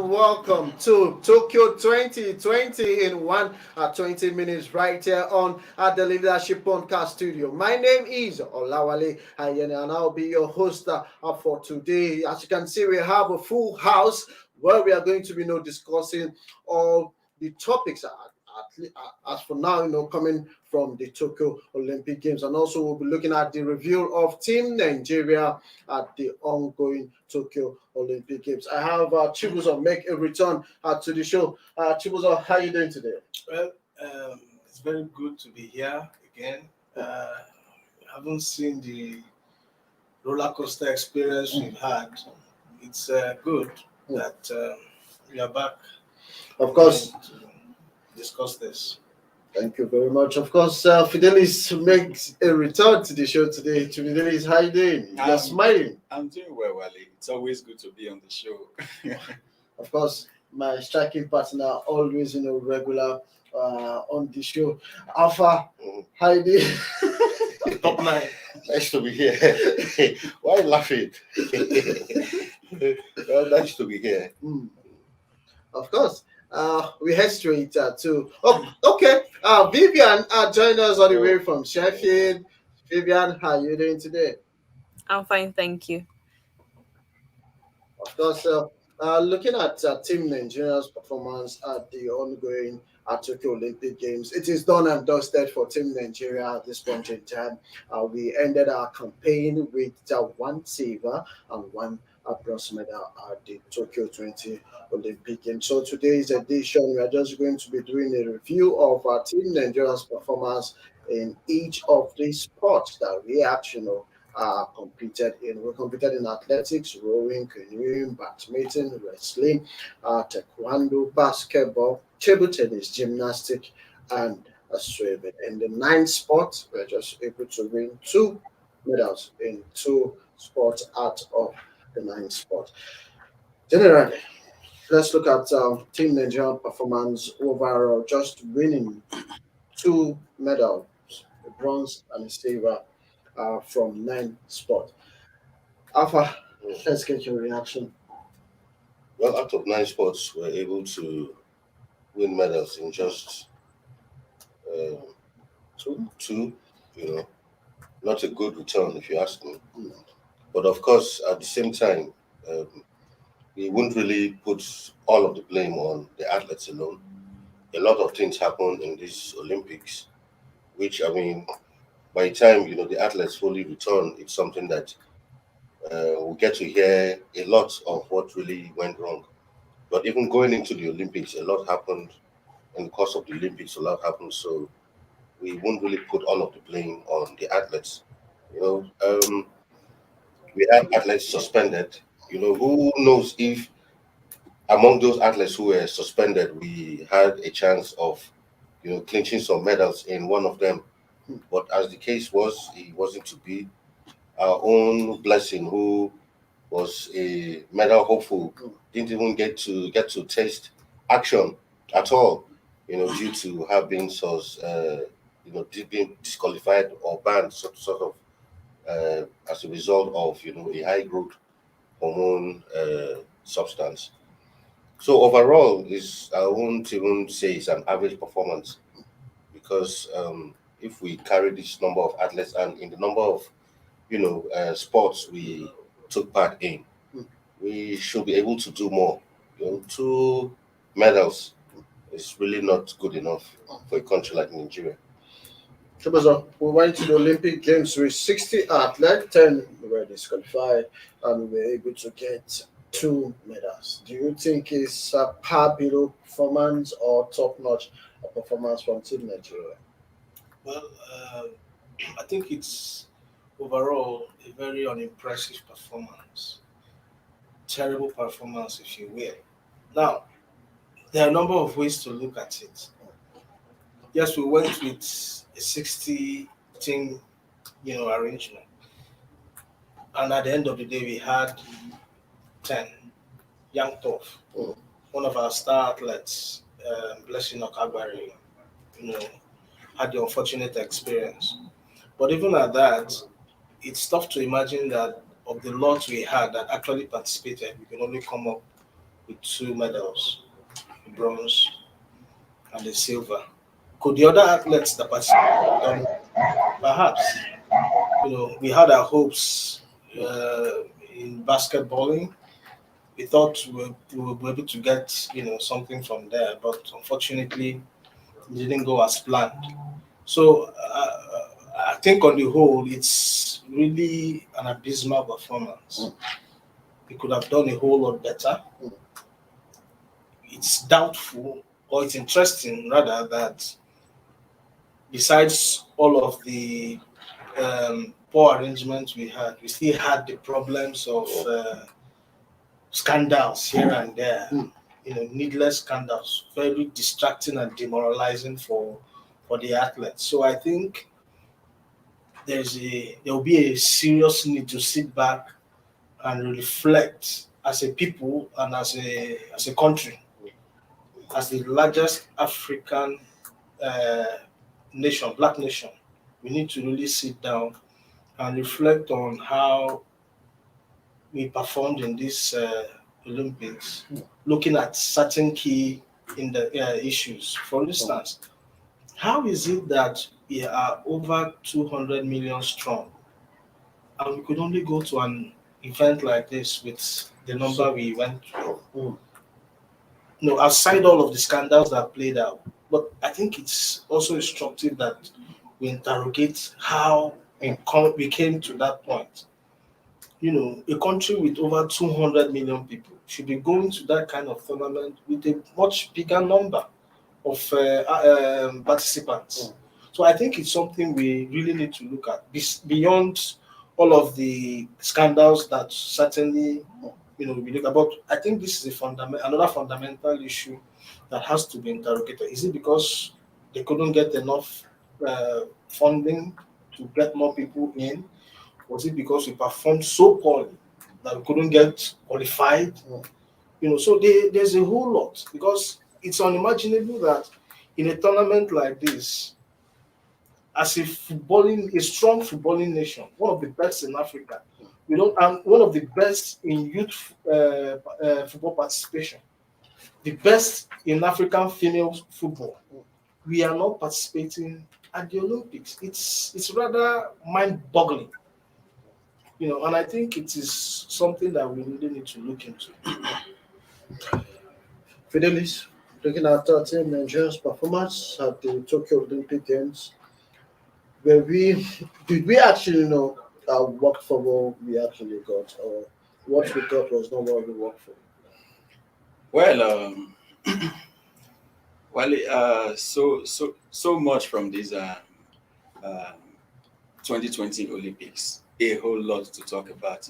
and welcome to Tokyo 2020 in 20 minutes right here on at the Leadership Podcast Studio. My name is Olawale Ayene and I'll be your host for today. As you can see, we have a full house where we are going to be discussing all the topics as for now, coming from the Tokyo Olympic Games. And also we'll be looking at the review of Team Nigeria at the ongoing Tokyo Olympic Games. I have Chibuzo make a return to the show. Chibuzo, how are you doing today? Well, it's very good to be here again. I haven't seen the roller coaster experience we've had. It's good that we are back. Of course. To discuss this. Thank you very much. Of course, Fidelis makes a return to the show today. Fidelis, how are you doing? You're smiling. I'm doing well, Wally. It's always good to be on the show. Of course, my striking partner, always regular on the show. Alpha, how are you doing? Top 9. Nice to be here. Why are you laughing? Well, nice to be here. Of course. We head straight to. Oh, okay. Vivian joined us all the way from Sheffield. Vivian, how are you doing today? I'm fine, thank you. Of course, looking at Team Nigeria's performance at the ongoing Tokyo Olympic Games, it is done and dusted for Team Nigeria at this point in time. We ended our campaign with one silver and one bronze medal at the Tokyo 20 Olympic Games. So today's edition, we are just going to be doing a review of our Team Nigeria's performance in each of the sports that we actually competed in. We competed in athletics, rowing, canoeing, badminton, wrestling, taekwondo, basketball, table tennis, gymnastics, and swimming. In the 9 sports, we are just able to win 2 medals in 2 sports out of the 9 sports. Generally, let's look at Team Nigeria performance overall, just winning 2 medals, a bronze and a silver from 9 sports. Alpha, let's get your reaction. Well, out of 9 sports, we're able to win medals in just 2. Not a good return if you ask me. But of course, at the same time, we wouldn't really put all of the blame on the athletes alone. A lot of things happen in these Olympics, which, by the time, the athletes fully return, it's something that we get to hear a lot of what really went wrong. But even going into the Olympics, a lot happened. In the course of the Olympics, a lot happened. So we won't really put all of the blame on the athletes. We have athletes suspended. Who knows if among those athletes who were suspended, we had a chance of, clinching some medals in one of them. But as the case was, it wasn't to be. Our own Blessing, who was a medal hopeful, didn't even get to taste action at all, due to have been being disqualified or banned sort of as a result of a high growth hormone substance. So overall, I won't even say it's an average performance, because if we carry this number of athletes and in the number of sports we took part in, we should be able to do more. 2 medals is really not good enough for a country like Nigeria. So we went to the Olympic Games with 60 athletes, 10 were disqualified, and we were able to get 2 medals. Do you think it's a par below performance or top-notch performance from Team Nigeria? Well, I think it's overall a very unimpressive performance. Terrible performance, if you will. Now, there are a number of ways to look at it. Yes, we went with a 60-team, arrangement. And at the end of the day, we had 10. Young Tough, one of our star athletes, Blessing Okagbari, had the unfortunate experience. But even at that, it's tough to imagine that of the lot we had that actually participated, we can only come up with 2 medals, the bronze and the silver. Could the other athletes that participated have done perhaps? We had our hopes in basketballing. We thought we would be able to get something from there, but unfortunately, it didn't go as planned. So I think on the whole, it's really an abysmal performance. We could have done a whole lot better. It's doubtful, or it's interesting rather, that besides all of the poor arrangements we had, we still had the problems of scandals here and there. Needless scandals, very distracting and demoralizing for the athletes. So I think there will be a serious need to sit back and reflect as a people and as a country, as the largest African uh, nation, black nation. We need to really sit down and reflect on how we performed in this Olympics, looking at certain key in the issues. For instance, how is it that we are over 200 million strong and we could only go to an event like this with the number we went to? Outside all of the scandals that played out, but I think it's also instructive that we interrogate how we came to that point. A country with over 200 million people should be going to that kind of tournament with a much bigger number of participants. So I think it's something we really need to look at beyond all of the scandals that certainly we look about. I think this is another fundamental issue that has to be interrogated. Is it because they couldn't get enough funding to get more people in? Was it because we performed so poorly that we couldn't get qualified? So there's a whole lot, because it's unimaginable that in a tournament like this, as a strong footballing nation, one of the best in Africa, we don't, and one of the best in youth football participation, the best in African female football, we are not participating at the Olympics. It's rather mind-boggling. And I think it is something that we really need to look into. Fidelis, looking at Team Nigeria's performance at the Tokyo Olympic Games, were we did we actually know work for what we actually got, or what we got was not what we worked for? Well, so much from this um 2020 Olympics. A whole lot to talk about.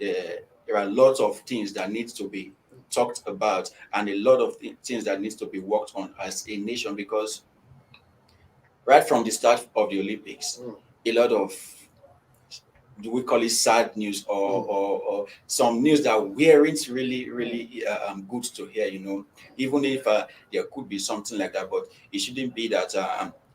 There are lots of things that need to be talked about, and a lot of things that needs to be worked on as a nation, because right from the start of the Olympics, a lot of, do we call it sad news, or some news that weren't really good to hear. Even if there could be something like that, but it shouldn't be that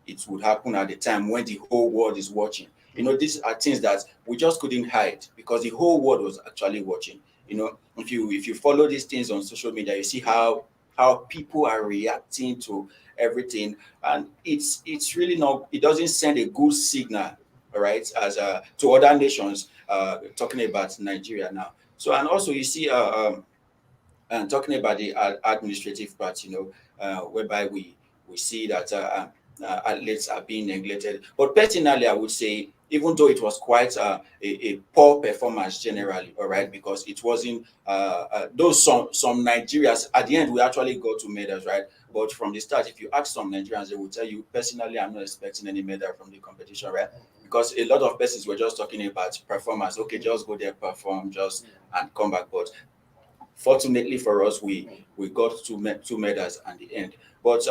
it would happen at the time when the whole world is watching. You know, these are things that we just couldn't hide because the whole world was actually watching. You know, if you follow these things on social media, you see how people are reacting to everything, and it's really not. It doesn't send a good signal, all right, as to other nations. Talking about Nigeria now. So and also you see and talking about the administrative part, you know, whereby we see that athletes are being neglected. But personally, I would say, even though it was quite a poor performance generally, all right, because it wasn't those some Nigerians at the end we actually got to medals, right? But from the start, if you ask some Nigerians, they will tell you personally, I'm not expecting any medal from the competition, right? Because a lot of persons were just talking about performance. Okay, just go there, perform, just and come back. But fortunately for us, we got two medals at the end. But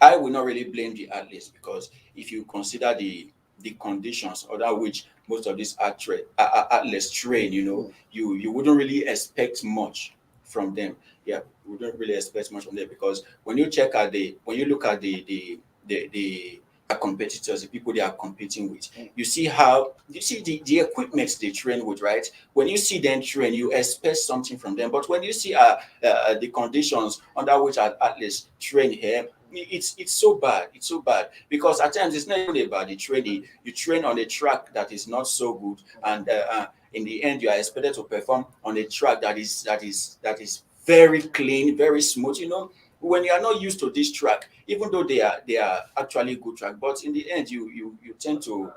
I will not really blame the athletes because if you consider the conditions under which most of these athletes train, you know, you wouldn't really expect much from them. Yeah, we wouldn't really expect much from them because when you look at the competitors, the people they are competing with, you see the equipment they train with, right? When you see them train, you expect something from them. But when you see the conditions under which our athletes train here, it's so bad. It's so bad because at times it's not even about the training. You train on a track that is not so good, and in the end, you are expected to perform on a track that is very clean, very smooth. You know, when you are not used to this track, even though they are actually good track, but in the end, you tend to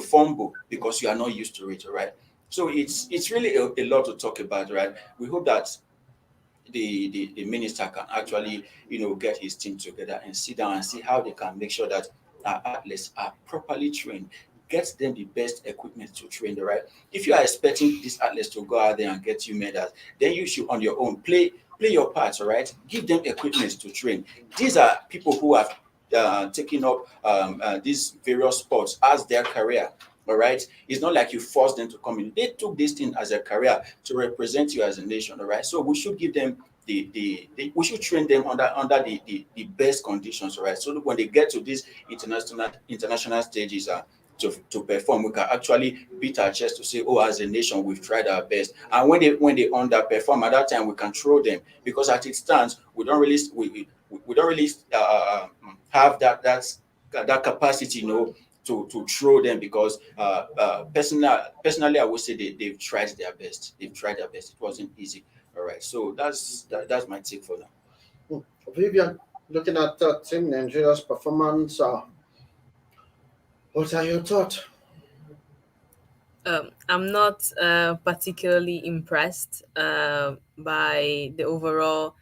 fumble because you are not used to it, right? So it's really a lot to talk about, right? We hope that the minister can actually, you know, get his team together and sit down and see how they can make sure that our athletes are properly trained, get them the best equipment to train the right. If you are expecting these athletes to go out there and get you medals, then you should on your own play your part, all right? Give them equipment to train. These are people who have taken up these various sports as their career. All right, it's not like you forced them to come in. They took this thing as a career to represent you as a nation. All right, so we should give them we should train them under the best conditions. All right, so that when they get to these international stages, to perform, we can actually beat our chest to say, oh, as a nation, we've tried our best. And when they underperform, at that time we can throw them because as it stands, we don't really have that capacity, you know, to throw them because personally I would say they've tried their best. They've tried their best. It wasn't easy. All right. So that's my take for now. Vivian, looking at Team Nigeria's performance, what are your thoughts? I'm not particularly impressed by the overall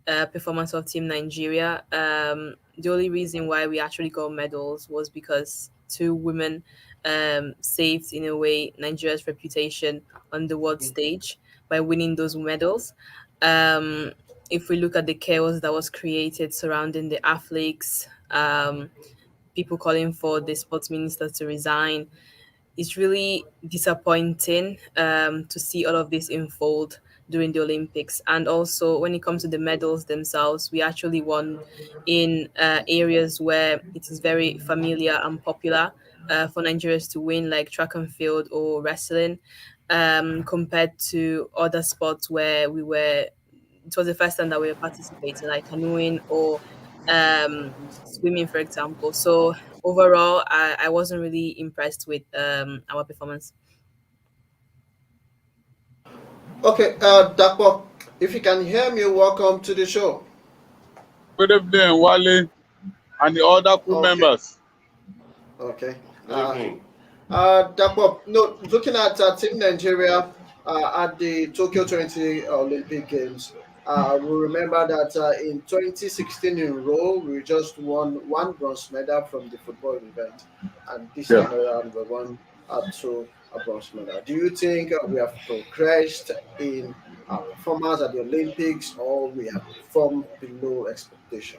performance of Team Nigeria. The only reason why we actually got medals was because two women saved, in a way, Nigeria's reputation on the world stage by winning those medals. Um, if we look at the chaos that was created surrounding the athletes, people calling for the sports minister to resign, it's really disappointing to see all of this unfold during the Olympics. And also, when it comes to the medals themselves, we actually won in areas where it is very familiar and popular for Nigerians to win, like track and field or wrestling, compared to other sports where it was the first time that we were participating, like canoeing or swimming, for example. So overall, I wasn't really impressed with our performance. Okay, Dapo, if you can hear me, welcome to the show. Good evening, Wale, and the other crew Okay, members. okay. Good evening. Dapo, no, looking at Team Nigeria at the Tokyo 20 Olympic Games, we remember that in 2016 in Rio, we just won one bronze medal from the football event, and this Yeah. time around we won two a bronze medal. Do you think we have progressed in our performance at the Olympics, or we have performed below expectation?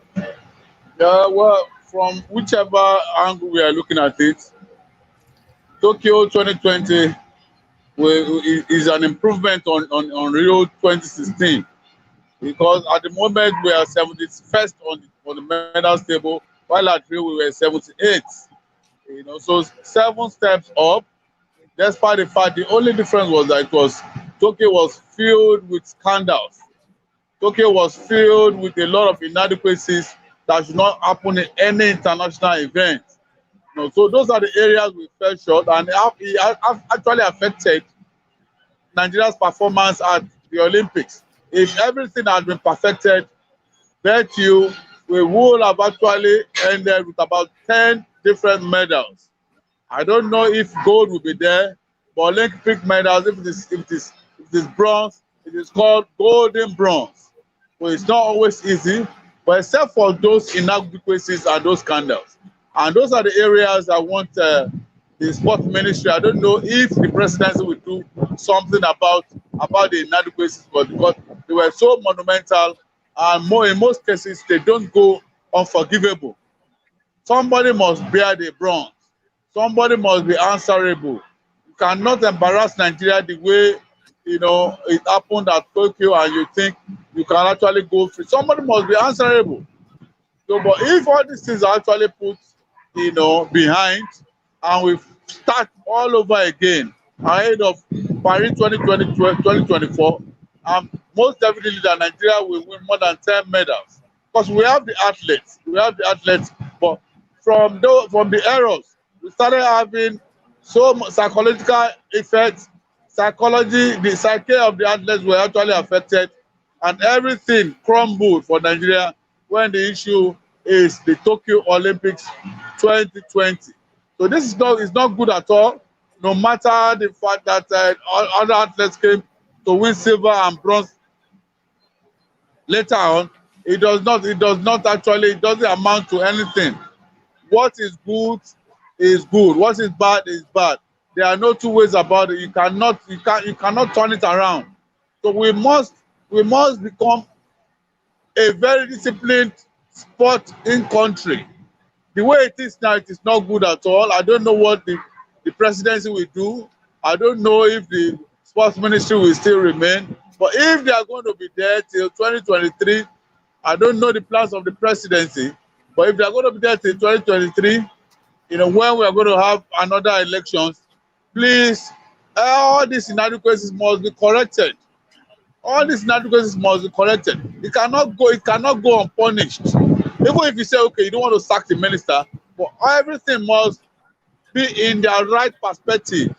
Yeah, well, from whichever angle we are looking at it, Tokyo 2020 is an improvement on Rio 2016 because at the moment we are 71st on the medals table, while at Rio we were 78th. So 7 steps up. Despite the fact, the only difference was that Tokyo was filled with scandals. Tokyo was filled with a lot of inadequacies that should not happen in any international event. So those are the areas we fell short, and it actually affected Nigeria's performance at the Olympics. If everything had been perfected, bet you we would have actually ended with about 10 different medals. I don't know if gold will be there, but Olympic medals, if it is bronze, it is called golden bronze. So it's not always easy, but except for those inadequacies and those scandals. And those are the areas I want the sports ministry. I don't know if the presidency will do something about the inadequacies, but because they were so monumental, and in most cases they don't go unforgivable. Somebody must bear the bronze. Somebody must be answerable. You cannot embarrass Nigeria the way it happened at Tokyo, and you think you can actually go free. Somebody must be answerable. So, but if all these things are actually put behind, and we start all over again ahead of Paris 2024, most definitely that Nigeria will win more than 10 medals, because we have the athletes. But from the errors, we started having so much psychological effects. The psyche of the athletes were actually affected, and everything crumbled for Nigeria when the issue is the Tokyo Olympics 2020. So this is not good at all. No matter the fact that other athletes came to win silver and bronze later on, it doesn't amount to anything. What is good is good. What is bad is bad. There are no two ways about it. You cannot turn it around. So we must become a very disciplined sport in country. The way it is now, it is not good at all. I don't know what the presidency will do. I don't know if the sports ministry will still remain. But if they are going to be there till 2023, I don't know the plans of the presidency. But if they are going to be there till 2023, when we are going to have another elections, please, all these inadequacies must be corrected. All these inadequacies must be corrected. It cannot go unpunished. Even if you say, okay, you don't want to sack the minister, but everything must be in their right perspective.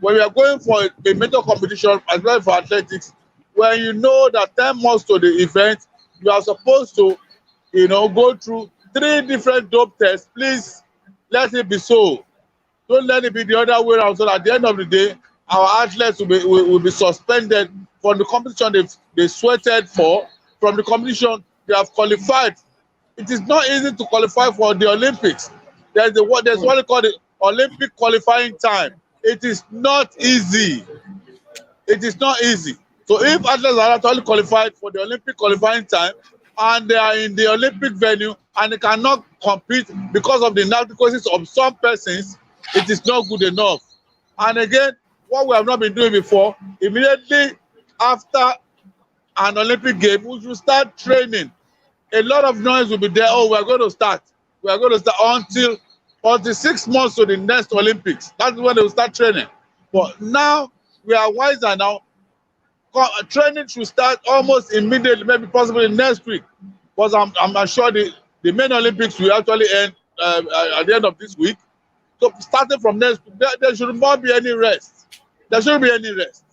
When we are going for a major competition, as well for athletics, when you know that 10 months to the event, you are supposed to, go through 3 different dope tests. Please let it be so. Don't let it be the other way around, so that at the end of the day, our athletes will be suspended from the competition they sweated for, from the competition they have qualified. It is not easy to qualify for the Olympics. There's what they call the Olympic qualifying time. It is not easy. It is not easy. So if athletes are actually qualified for the Olympic qualifying time, and they are in the Olympic venue and they cannot compete because of the inadequacies of some persons, it is not good enough. And again, what we have not been doing before, immediately after an Olympic game, we should start training. A lot of noise will be there. Oh, we are going to start until 6 months to the next Olympics. That's when they will start training. But now we are wiser now. Training should start almost immediately, maybe possibly next week, because I'm sure the main Olympics will actually end at the end of this week. So starting from next week, there should not be any rest. There shouldn't be any rest.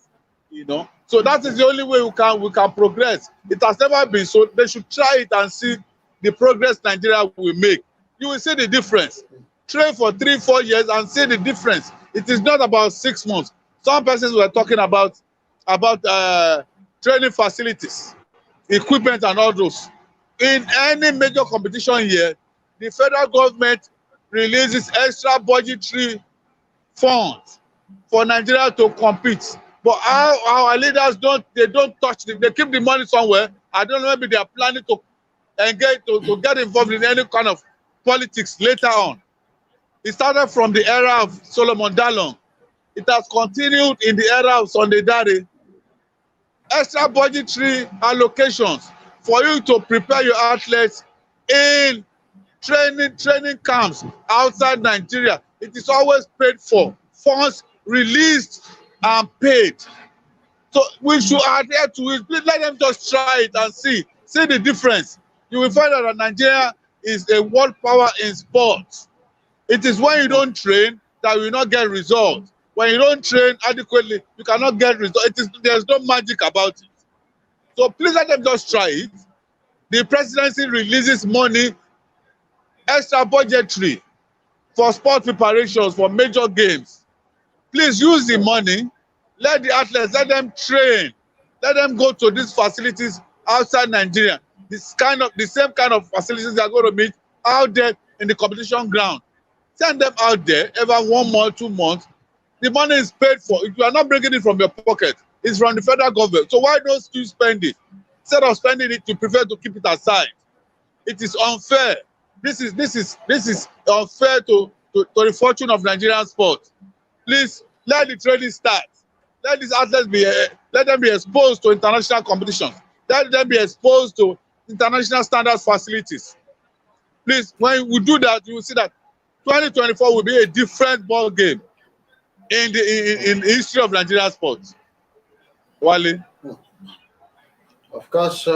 So that is the only way we can progress. It has never been so. They should try it and see the progress Nigeria will make. You will see the difference. Train for 3-4 years and see the difference. It is not about 6 months. Some persons were talking about training facilities, equipment, and all those. In any major competition here, the federal government releases extra budgetary funds for Nigeria to compete. But our leaders don't touch it. They keep the money somewhere. I don't know, maybe they are planning to engage to get involved in any kind of politics later on. It started from the era of Solomon Dalong. It has continued in the era of Sunday Dare. Extra budgetary allocations for you to prepare your athletes in training camps outside Nigeria. it is always paid for. Funds released and paid. So we should adhere to it. Please let them just try it and see the difference. You will find out that Nigeria is a world power in sports. It is when you don't train that you will not get results. When you don't train adequately, you cannot get results. There's no magic about it. So please let them just try it. The presidency releases money, extra budgetary, for sport preparations for major games. Please use the money. Let the athletes, let them train. Let them go to these facilities outside Nigeria. The same kind of facilities they are going to meet out there in the competition ground. Send them out there every 1 month, 2 months. The money is paid for. If you are not bringing it from your pocket, it's from the federal government. So why don't you spend it? Instead of spending it, you prefer to keep it aside. It is unfair. This is unfair to the fortune of Nigerian sport. Please let the training start. Let these athletes let them be exposed to international competitions. Let them be exposed to international standards facilities. Please, when we do that, you will see that 2024 will be a different ball game in the history of Nigerian sports. Wale. Of course,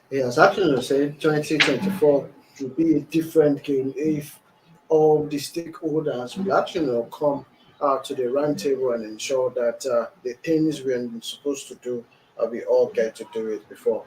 yes, actually, say 2024 will be a different game if all the stakeholders will actually come to the round table and ensure that the things we're supposed to do, we all get to do it before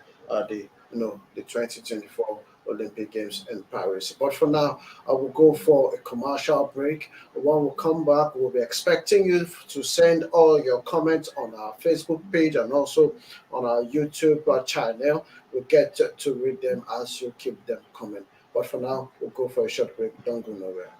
the 2024 Olympic Games in Paris. But for now, I will go for a commercial break. When we come back, we'll be expecting you to send all your comments on our Facebook page and also on our YouTube channel. We'll get to read them as you keep them coming. But for now, we'll go for a short break. Don't go nowhere.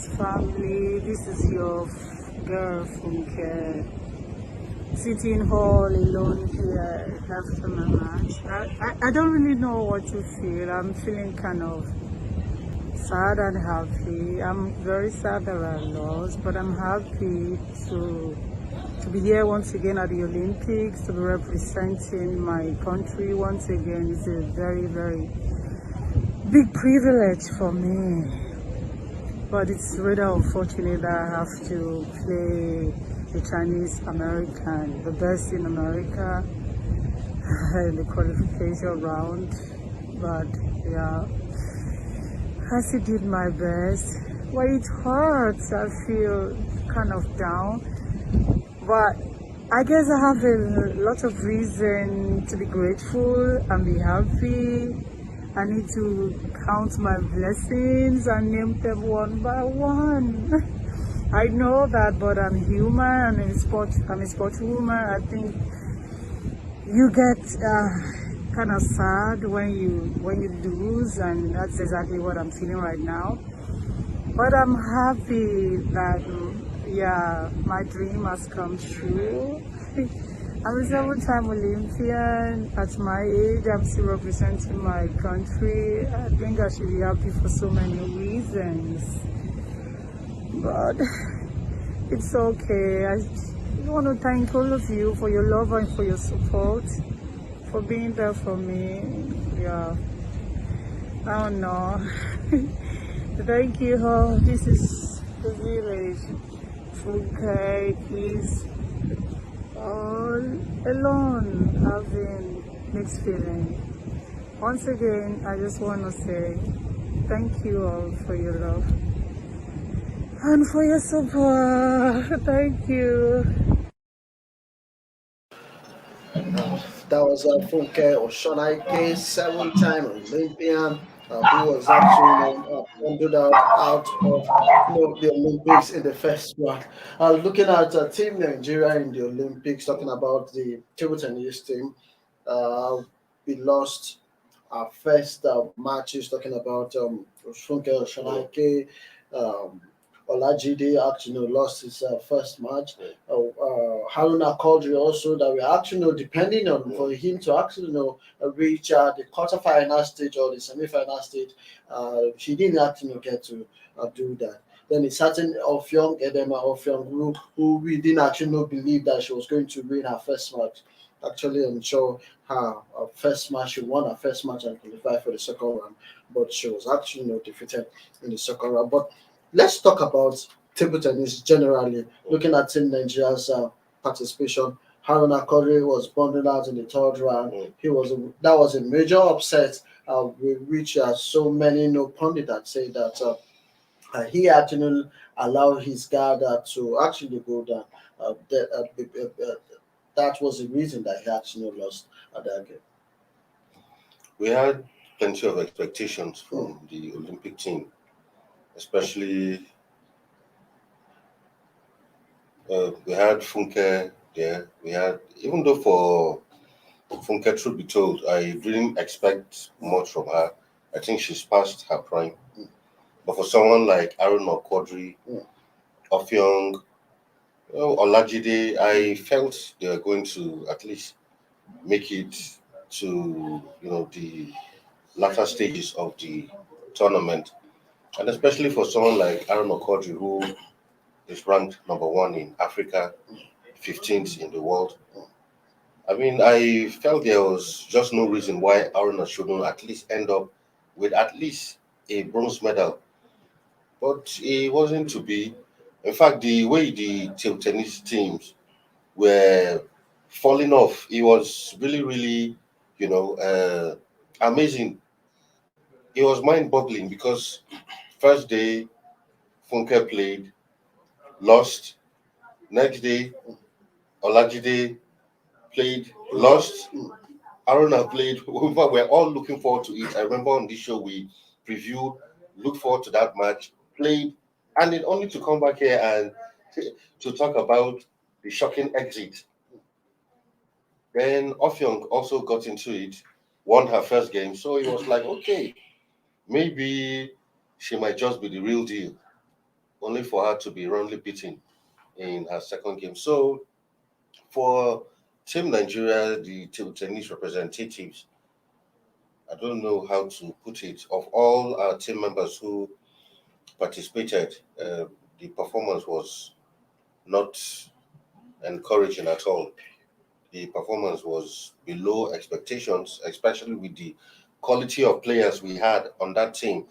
family. This is your girl Funke, sitting all alone here after my match. I don't really know what to feel. I'm feeling kind of sad and happy. I'm very sad that I lost, but I'm happy to be here once again at the Olympics, to be representing my country once again. It's a very, very big privilege for me. But it's rather unfortunate that I have to play the Chinese American, the best in America, in the qualification round. But yeah, I still did my best. Well, it hurts. I feel kind of down. But I guess I have a lot of reason to be grateful and be happy. I need to count my blessings and name them one by one. I know that, but I'm human. I'm a sportswoman. I think you get kind of sad when you lose, and that's exactly what I'm feeling right now. But I'm happy that my dream has come true. I'm a 7-time Olympian. At my age, I'm still representing my country. I think I should be happy for so many reasons. But it's okay. I want to thank all of you for your love and for your support, for being there for me. Yeah, I don't know. Thank you all. This is the village. Okay, please. All alone, having mixed feeling. Once again, I just want to say thank you all for your love and for your support. Thank you. That was Funke Oshonaike, 7-time Olympian, who was actually bundled out of the Olympics in the first round. Looking at Team Nigeria in the Olympics, talking about the table tennis team, we lost our first matches, talking about Funke Oshonaike. Olajide actually lost his first match. Haruna Quadri also, that we're actually depending on for him to actually reach the quarterfinal stage or the semi-final stage. He didn't actually get to do that. Then it's certain of young Edema of young who we didn't actually believe that she was going to win her first match. Actually, I'm sure her first match, she won her first match and qualified for the second round, but she was actually defeated in the second round. But let's talk about table tennis generally. Looking at Team Nigeria's participation, Haruna Quadri was bundled out in the third round. That was a major upset, which so many pundits that say that he actually allowed his guard to actually go down. That was the reason that he actually lost at that game. We had plenty of expectations from the Olympic team, especially we had Funke there. We had, even though for Funke, truth be told, I didn't expect much from her. I think she's past her prime. But for someone like Aaron or Quadri, Ofyong, Olajide, I felt they were going to at least make it to the latter stages of the tournament. And especially for someone like Aaron Quadri, who is ranked number 1 in Africa, 15th in the world. I mean, I felt there was just no reason why Aaron shouldn't at least end up with at least a bronze medal. But it wasn't to be. In fact, the way the table tennis teams were falling off, it was really, really, amazing. It was mind-boggling because first day Funke played, lost. Next day, Olajide played, lost. Aruna played. We're all looking forward to it. I remember on this show we previewed, looked forward to that match, played, and then only to come back here and to talk about the shocking exit. Then Ofyong also got into it, won her first game, so it was like, okay, maybe she might just be the real deal. only for her to be roundly beaten in her second game. So for Team Nigeria, the table tennis representatives, I don't know how to put it. Of all our team members who participated, the performance was not encouraging at all. The performance was below expectations, especially with the quality of players we had on that team.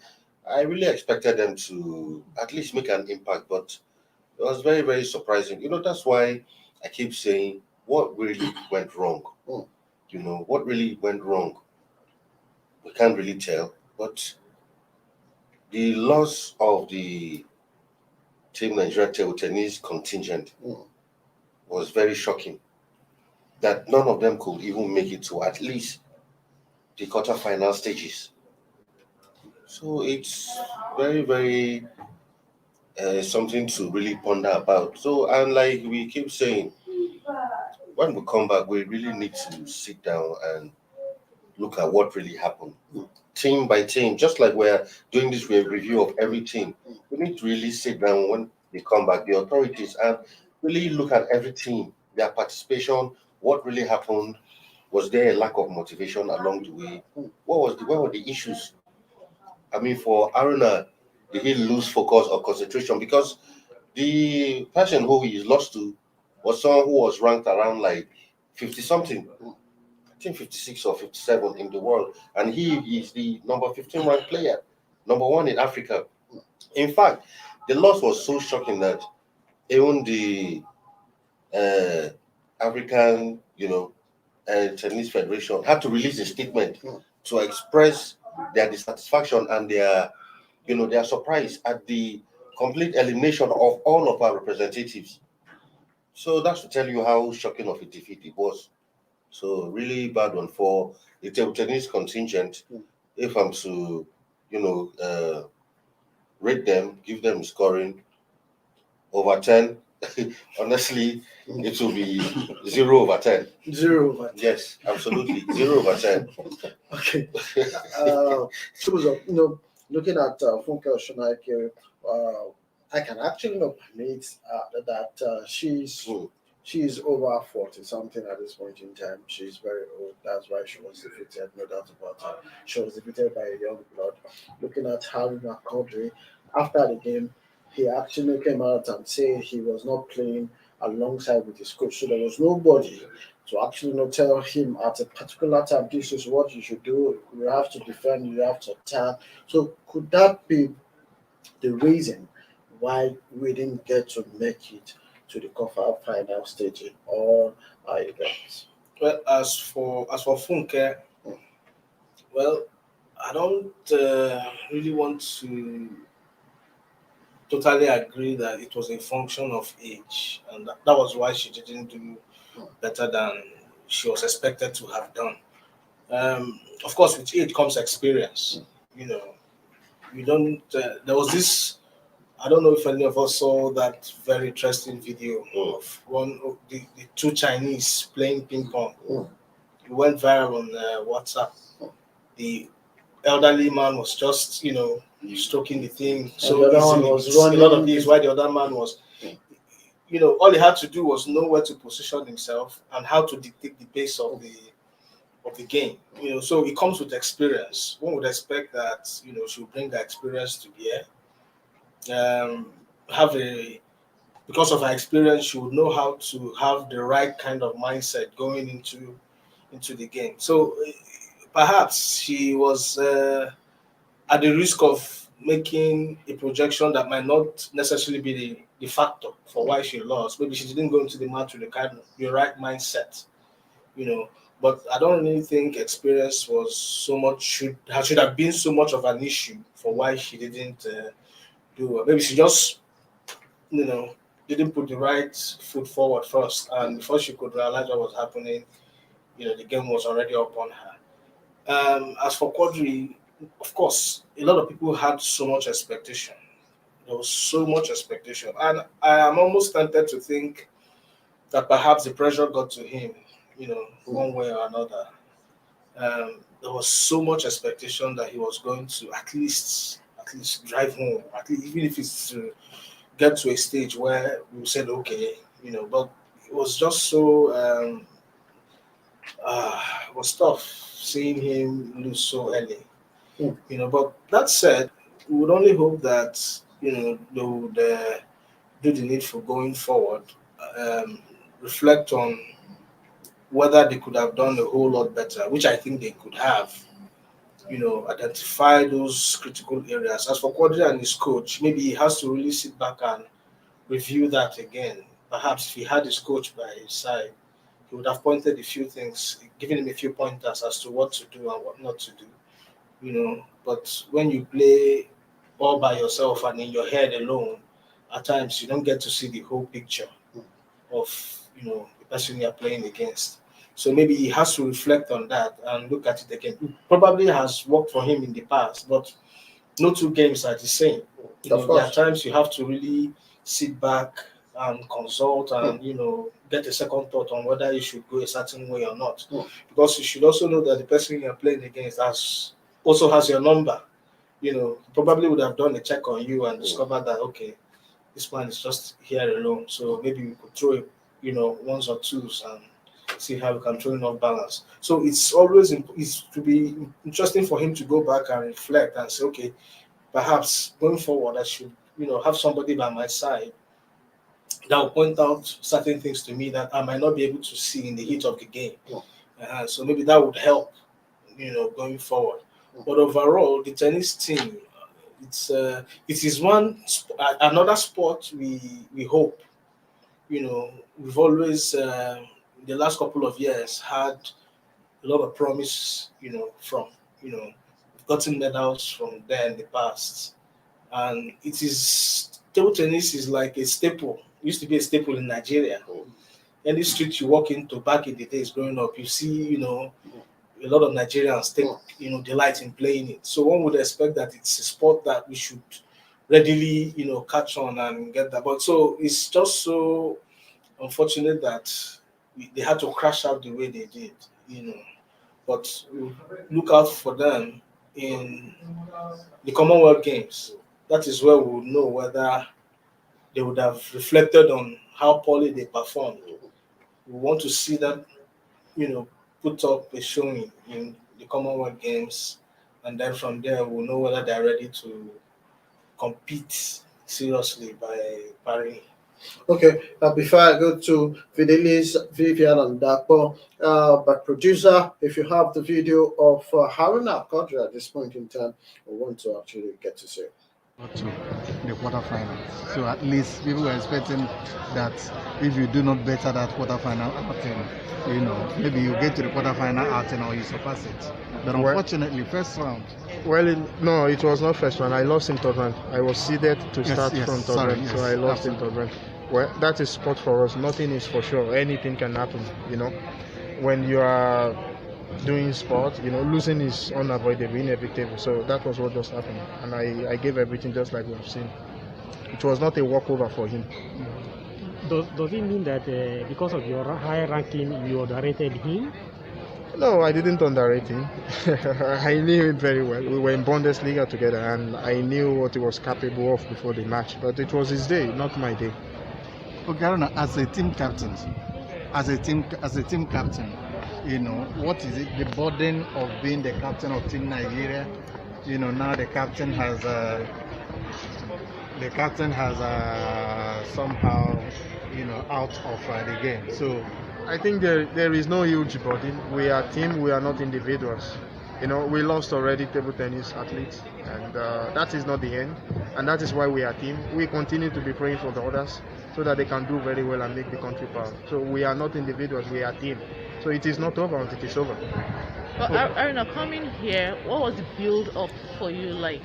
I really expected them to at least make an impact, but it was very, very surprising. That's why I keep saying what really went wrong. What really went wrong. We can't really tell, but the loss of the Team Nigeria table tennis contingent was very shocking. That none of them could even make it to at least the quarterfinal stages. So it's very, very something to really ponder about. So, and like we keep saying, when we come back, we really need to sit down and look at what really happened, team by team. Just like we're doing this review of every team, we need to really sit down when they come back, the authorities, and really look at every team, their participation, what really happened. Was there a lack of motivation along the way? What were the issues? I mean, for Aruna, did he lose focus or concentration? Because the person who he lost to was someone who was ranked around like 50 something. I think 56 or 57 in the world, and he is the number 15 ranked player, number one in Africa. In fact, the loss was so shocking that even the uh, African, Tennis Federation had to release a statement to express their dissatisfaction and their surprise at the complete elimination of all of our representatives. So that's to tell you how shocking of a defeat it was. So really bad one for the table tennis contingent. If I'm to, rate them, give them scoring over 10, honestly, it will be 0/10. 0/10. Yes, absolutely, 0/10. Okay. So, looking at Funke Oshonaike, I can actually permit that she's over 40 something at this point in time. She's very old. That's why she was defeated, no doubt about it. She was defeated by a young blood. Looking at Haruna Kodri, after the game, he actually came out and said he was not playing alongside with his coach. So there was nobody to actually not tell him at a particular time, this is what you should do. You have to defend, you have to attack. So could that be the reason why we didn't get to make it to the quarter final stage in all our events? Well, as for Funke, well, I don't really want to totally agree that it was a function of age, and that was why she didn't do better than she was expected to have done. Of course, with age comes experience. You know, you don't. There was this. I don't know if any of us saw that very interesting video of one of the two Chinese playing ping pong. It went viral on WhatsApp. The elderly man was just, stroking the thing. So the other one was a lot of running. these, while the other man was, all he had to do was know where to position himself and how to dictate the pace of the game. So it comes with experience. One would expect that, she'll bring the experience to bear. Because of her experience, she would know how to have the right kind of mindset going into the game. So perhaps she was at the risk of making a projection that might not necessarily be the factor for why she lost. Maybe she didn't go into the match with the right mindset, But I don't really think experience was should have been so much of an issue for why she didn't do well. Maybe she just, didn't put the right foot forward first, and before she could realize what was happening, the game was already upon her. As for Quadri, of course, a lot of people had so much expectation. There was so much expectation, and I am almost tempted to think that perhaps the pressure got to him, one way or another. There was so much expectation that he was going to at least drive home, at least, even if it's to get to a stage where we said, okay, but it was just so it was tough seeing him lose so early. But that said, we would only hope that they would do the needful going forward, um, reflect on whether they could have done a whole lot better, which I think they could have. Identify those critical areas. As for Quadri and his coach, maybe he has to really sit back and review that again. Perhaps if he had his coach by his side, he would have pointed a few things, given him a few pointers as to what to do and what not to do. But when you play all by yourself and in your head alone, at times you don't get to see the whole picture of the person you're playing against. So maybe he has to reflect on that and look at it again. It probably has worked for him in the past, but no two games are the same. There are times you have to really sit back and consult and get a second thought on whether you should go a certain way or not. Because you should also know that the person you're playing against also has your number. Probably would have done a check on you and discovered that okay, this man is just here alone. So maybe we could throw ones or twos and see how we can throw in off balance. So it's always it's to be interesting for him to go back and reflect and say, okay, perhaps going forward I should have somebody by my side that will point out certain things to me that I might not be able to see in the heat of the game. So maybe that would help, going forward. But overall, the tennis team, it is another sport we hope. We've always in the last couple of years had a lot of promise. From we've gotten medals from there in the past, and table tennis is like a staple. It used to be a staple in Nigeria. Any street you walk into back in the days growing up, you see a lot of Nigerians take delight in playing it. So one would expect that it's a sport that we should readily catch on and get that. But so it's just so unfortunate that they had to crash out the way they did. But we look out for them in the Commonwealth Games. That is where we will know whether they would have reflected on how poorly they performed. We want to see them, put up a showing in the Commonwealth Games, and then from there we'll know whether they're ready to compete seriously by Paris. Okay, before I go to Fidelis, Vivian, and Dapo, but producer, if you have the video of Haruna Kodra at this point in time, I want to actually get to see. To the quarterfinals. So at least people were expecting that if you do not better that quarterfinal outing, maybe you get to the quarterfinal outing or you surpass it. But unfortunately, first round. No, it was not first round. I lost in third round. I was seeded to start from third round, so I lost in third round. Well, that is sport for us. Nothing is for sure. Anything can happen. When you are doing sport, losing is unavoidable, inevitable. So that was what just happened, and I gave everything just like we've seen. It was not a walkover for him. Does it mean that because of your high ranking, you underrated him? No, I didn't underrate him. I knew him very well. We were in Bundesliga together, and I knew what he was capable of before the match. But it was his day, not my day. Okay, Aruna, as a team captain, what is it? The burden of being the captain of Team Nigeria. Now the captain has somehow out of the game. So I think there is no huge burden. We are a team. We are not individuals. We lost already table tennis athletes, and that is not the end. And that is why we are a team. We continue to be praying for the others so that they can do very well and make the country proud. So we are not individuals. We are a team. So it is not over until it is over. But Aruna, coming here, what was the build up for you like?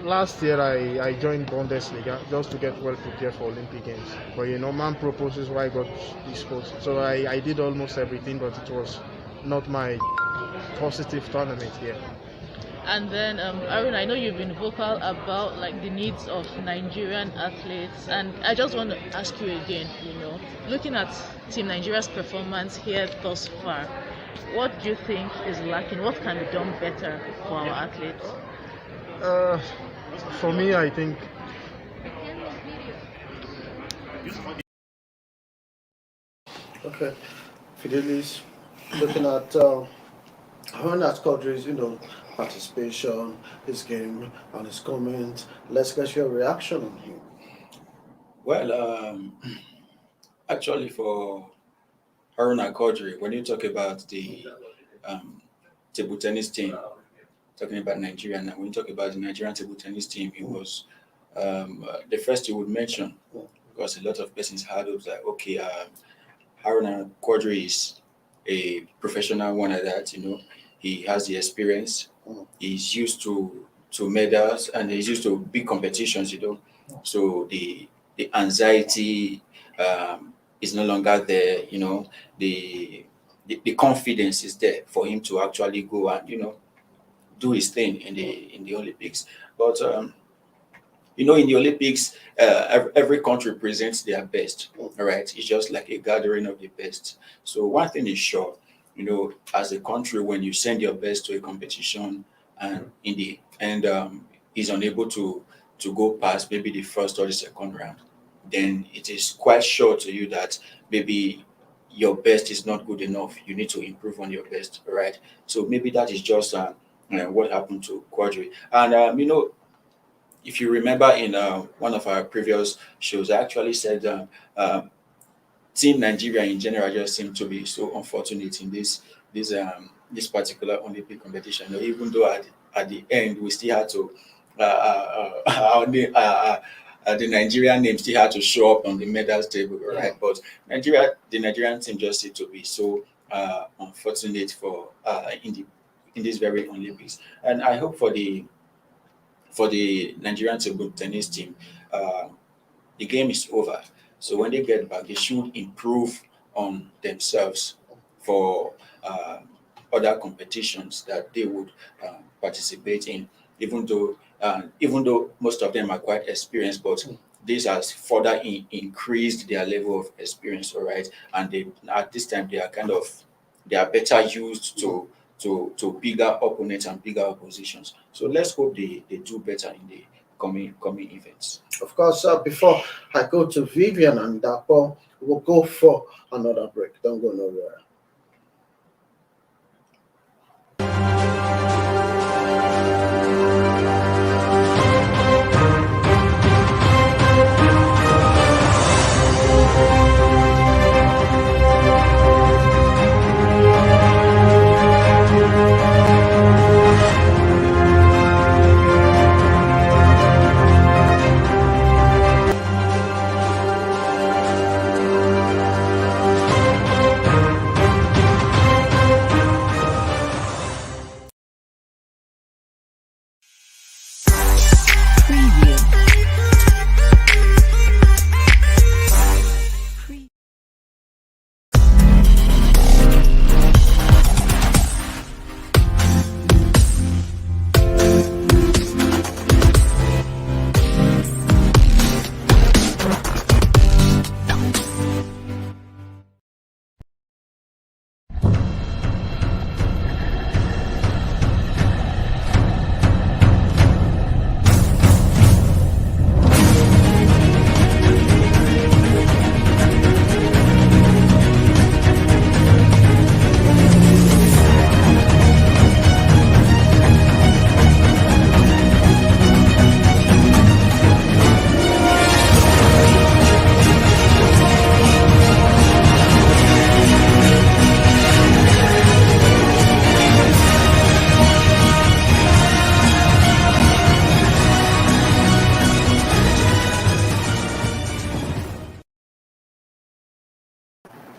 Last year I joined Bundesliga just to get well prepared for Olympic Games. But man proposes why I got this post. So I did almost everything, but it was not my positive tournament here. And then Aruna, I know you've been vocal about the needs of Nigerian athletes, and I just want to ask you again, looking at Team Nigeria's performance here thus far, what do you think is lacking? What can be done better for our athletes? For me, I think Okay, Fidelis, looking at Haruna Quadri's, participation, his game, and his comments. Let's get your reaction on him. Well, actually, for Haruna Quadri, when you talk about the um, table tennis team, talking about Nigeria now, when you talk about the Nigerian table tennis team, it was the first you would mention, because a lot of persons had hopes that, okay, Haruna Quadri is a professional one at that, he has the experience, he's used to medals, and he's used to big competitions, so the anxiety is no longer there, the confidence is there for him to actually go and do his thing in the Olympics. But in the Olympics, every country presents their best. All right, it's just like a gathering of the best. So one thing is sure, as a country, when you send your best to a competition, and in the end is unable to go past maybe the first or the second round, then it is quite sure to you that maybe your best is not good enough. You need to improve on your best, all right? So maybe that is just what happened to Quadri. And if you remember in one of our previous shows, I actually said Team Nigeria in general just seem to be so unfortunate in this particular Olympic competition. Even though at the end we still had to the Nigerian name still had to show up on the medals table, right? But the Nigerian team just seemed to be so unfortunate for in this very Olympics. And I hope for the Nigerian table tennis team, uh, the game is over. So when they get back, they should improve on themselves for other competitions that they would participate in. Even though most of them are quite experienced, but this has further increased their level of experience. All right, and at this time they are better used to bigger opponents and bigger oppositions. So let's hope they do better in the coming events. Of course, before I go to Vivian and Dapo, we'll go for another break. Don't go nowhere.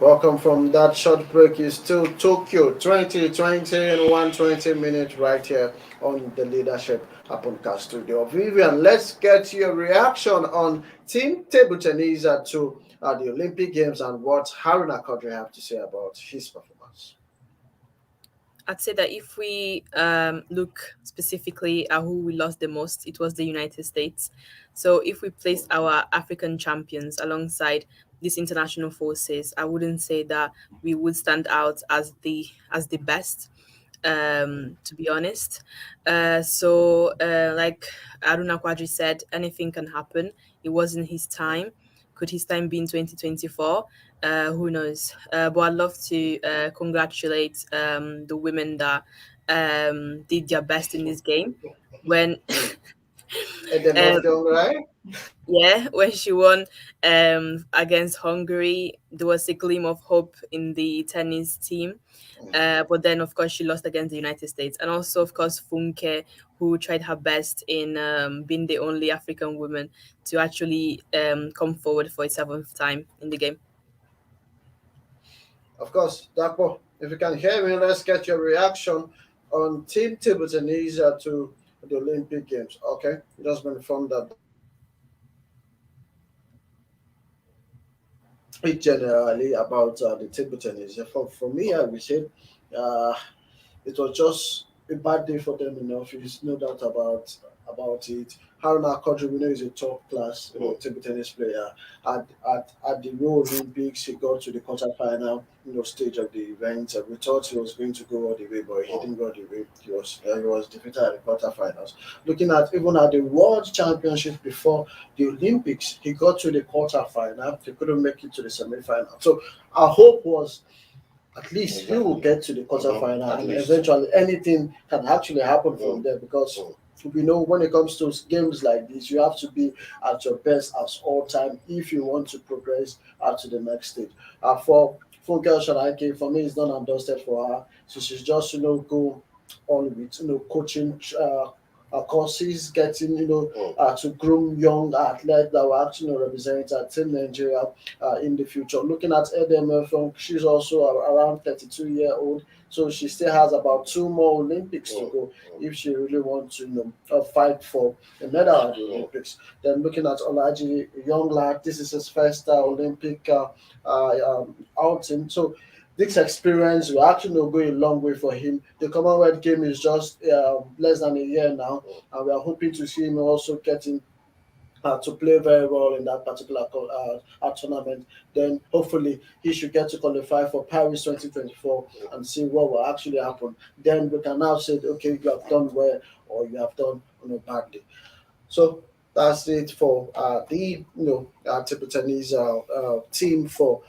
Welcome from that short break is still Tokyo 2020 in 120 minutes right here on the Leadership Podcast Studio. Vivian, let's get your reaction on Team Table Tennis to the Olympic Games and what Haruna Quadri have to say about his performance. I'd say that if we look specifically at who we lost the most, it was the United States. So if we placed our African champions alongside these international forces, I wouldn't say that we would stand out as the best. To be honest, like Aruna Quadri said, anything can happen. It wasn't his time could his time be in 2024? Who knows? But I'd love to congratulate the women that did their best in this game. When And then um, North Young, right? yeah, when she won against Hungary, there was a gleam of hope in the tennis team. But then, of course, she lost against the United States. And also, of course, Funke, who tried her best in being the only African woman to actually come forward for a seventh time in the game. Of course, Dapo, if you can hear me, let's get your reaction on Team Table Tennis to the Olympic Games. Okay, just been informed that generally about the table tennis. For me, I would say uh, it was just a bad day for them in the office, no doubt about it. Haruna Kodri, we know, is a top class table tennis player. At the Rio Olympics, he got to the quarterfinal, stage of the event. We thought he was going to go all the way, but he didn't go all the way. He was defeated at the quarterfinals. Looking at even at the World Championship before the Olympics, he got to the quarterfinal. He couldn't make it to the semi-final. So our hope was at least he will get to the quarterfinal, and eventually anything can actually happen from there, because we know when it comes to games like this, you have to be at your best at all time if you want to progress to the next stage. For Funke Sharaki, for me, it's done and dusted for her. So she's just go on with coaching courses, getting to groom young athletes that will actually represent Team Nigeria in the future. Looking at Edem, she's also around 32-year-old, so she still has about two more Olympics to go if she really wants to fight for a medal at the Olympics. Then looking at Olaji, a young lad, this is his first Olympic outing. So this experience will actually go a long way for him. The Commonwealth game is just less than a year now, and we are hoping to see him also getting to play very well in that particular tournament. Then hopefully he should get to qualify for Paris 2024 and see what will actually happen. Then we can now say, okay, you have done well or you have done badly. So that's it for the table tennis team for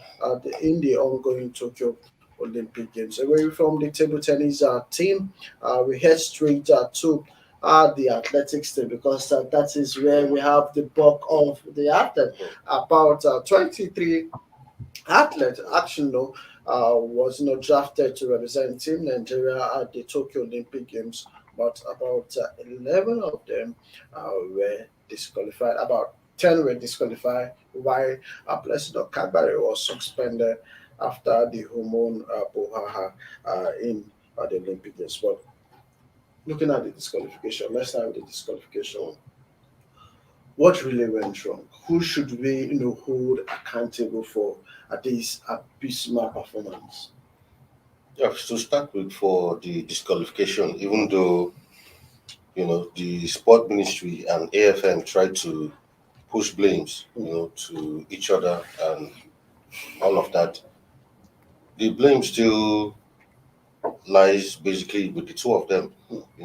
in the ongoing Tokyo Olympic Games. Away from the table tennis team, we head straight to the athletics team, because that is where we have the bulk of the athlete. About 23 athletes actually was drafted to represent Team Nigeria at the Tokyo Olympic Games, but about 11 of them were disqualified. About 10 were disqualified, while Blessed Kadbari was suspended after the hormone Bohaha in the Olympic Games. But looking at the disqualification, let's start with the disqualification. What really went wrong? Who should we, hold accountable for this abysmal performance? Yeah, to start with, for the disqualification, even though the sport ministry and AFM tried to push blames, to each other and all of that, the blame still lies basically with the two of them.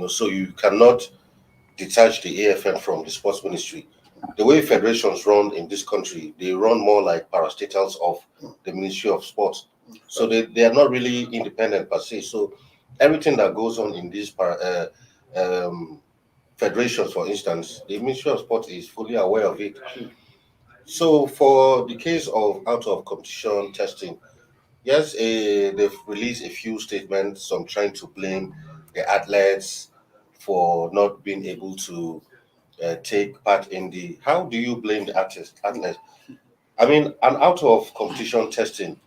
So you cannot detach the AFM from the sports ministry. The way federations run in this country, they run more like parastatals of the Ministry of Sports. So they are not really independent per se. So everything that goes on in these federations, for instance, the Ministry of Sport is fully aware of it. So for the case of out of competition testing, yes, they've released a few statements, some trying to blame the athletes for not being able to take part in the. How do you blame the athlete? I mean, an out of competition testing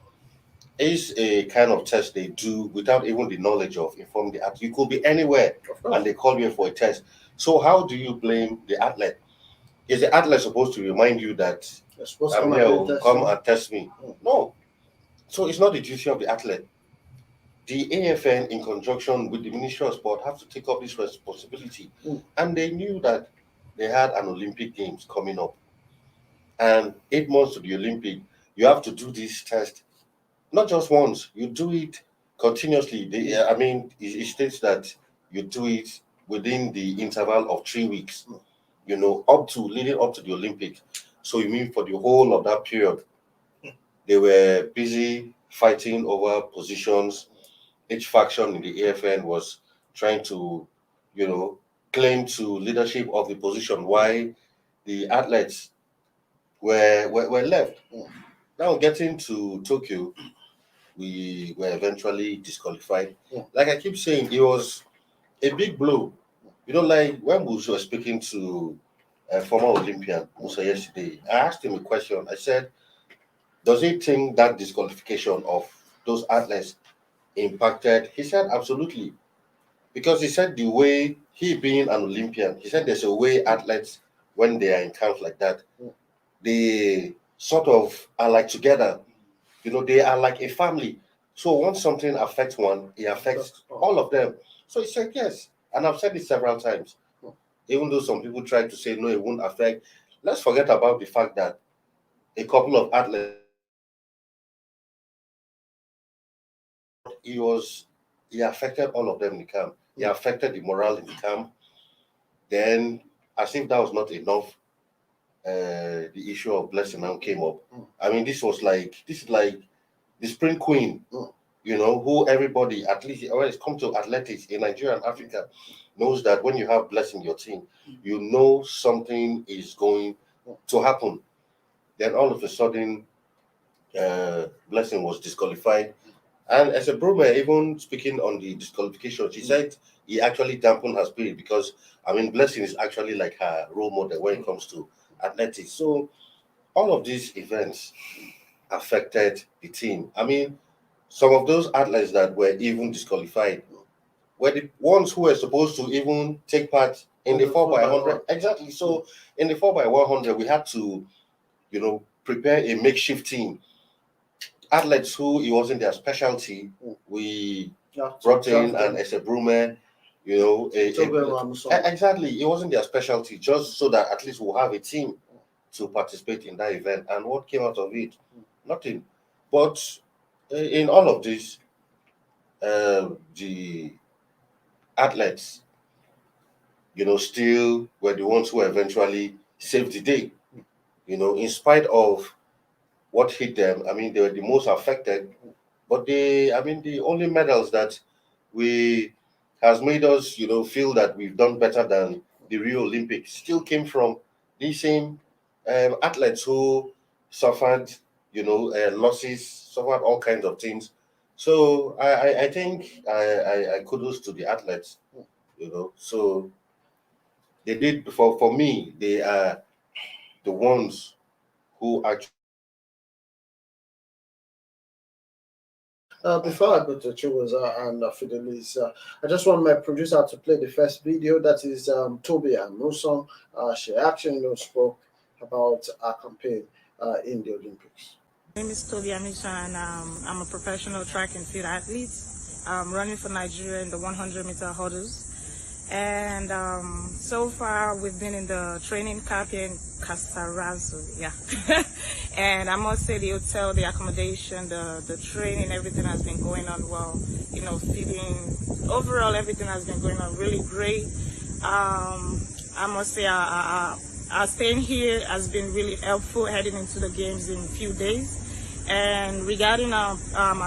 is a kind of test they do without even the knowledge of informing the athlete. You could be anywhere and they call you in for a test. So how do you blame the athlete? Is the athlete supposed to remind you that I'm here, come and test me? No. So it's not the duty of the athlete. The AFN, in conjunction with the Ministry of Sport, have to take up this responsibility. And they knew that they had an Olympic Games coming up. And 8 months to the Olympic, you have to do this test, not just once, you do it continuously. It states that you do it within the interval of 3 weeks, leading up to the Olympics. So you mean for the whole of that period, they were busy fighting over positions. Each faction in the AFN was trying to, claim to leadership of the position, while the athletes were left. Now getting to Tokyo, we were eventually disqualified. Like I keep saying, it was a big blow. Like when we were speaking to a former Olympian, Musa, yesterday, I asked him a question. I said, does he think that disqualification of those athletes impacted? He said, absolutely. Because he said the way he being an Olympian, he said there's a way athletes, when they are in camps like that, they sort of are like together. They are like a family. So once something affects one, it affects all of them. So he said yes. And I've said it several times. Even though some people try to say no, it won't affect. Let's forget about the fact that a couple of athletes, he affected all of them in the camp. He affected the morale in the camp. Then, as if that was not enough, the issue of blessing now came up. I mean, this is like the spring queen, who everybody, at least when it comes to athletics in Nigeria and Africa, knows that when you have blessing your team, you know something is going to happen. Then all of a sudden, blessing was disqualified. And as a Bruma, even speaking on the disqualification, she said he actually dampened her spirit because, I mean, Blessing is actually like her role model when it comes to athletics. So all of these events affected the team. I mean, some of those athletes that were even disqualified were the ones who were supposed to even take part in the 4x100. Exactly. So in the 4x100, we had to, prepare a makeshift team. Athletes who it wasn't their specialty, we brought in, and as a Brume, exactly, it wasn't their specialty, just so that at least we'll have a team to participate in that event. And what came out of it? Nothing. But in all of this, the athletes, still were the ones who eventually saved the day. In spite of what hit them, I mean, they were the most affected. But the only medals that we has made us, feel that we've done better than the Rio Olympics still came from these same athletes who suffered, losses, suffered all kinds of things. So I think I kudos to the athletes, So they did, for me, they are the ones who actually. Before I go to Chiwaza and Fidelis, I just want my producer to play the first video. That is Toby and Nusong. She actually spoke about our campaign in the Olympics. My name is Toby Amisha, and I'm a professional track and field athlete. I'm running for Nigeria in the 100-meter hurdles. And so far, we've been in the training camp here in Casarazo, and I must say the hotel, the accommodation, the training, everything has been going on well. Feeding, overall, everything has been going on really great. I must say our staying here has been really helpful heading into the games in a few days. And regarding our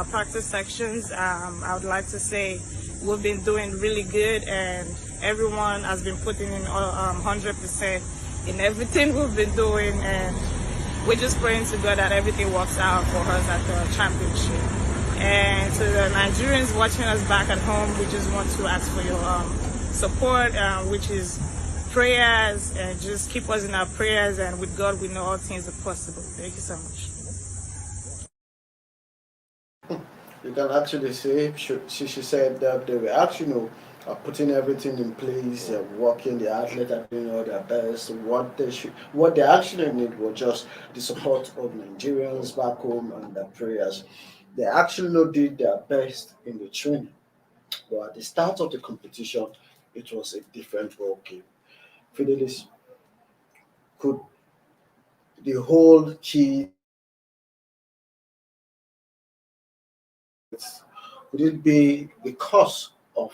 practice sections, I would like to say we've been doing really good, and everyone has been putting in 100% in everything we've been doing, and we're just praying to God that everything works out for us at the championship. And to the Nigerians watching us back at home, we just want to ask for your support, which is prayers, and just keep us in our prayers, and with God we know all things are possible. Thank you so much. You can actually say she said that they were actually putting everything in place, working, the athletes are doing all their best. What they actually need was just the support of Nigerians back home and their prayers. They actually did their best in the training, but at the start of the competition, it was a different ball game. Fidelis, could the whole key, would it be because of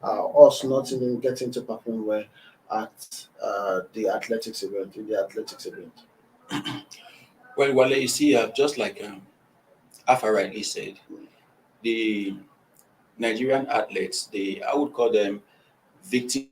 us not even getting to perform well at in the athletics event? Well, Wale, you see, just like Afa rightly said, the Nigerian athletes, they I would call them victims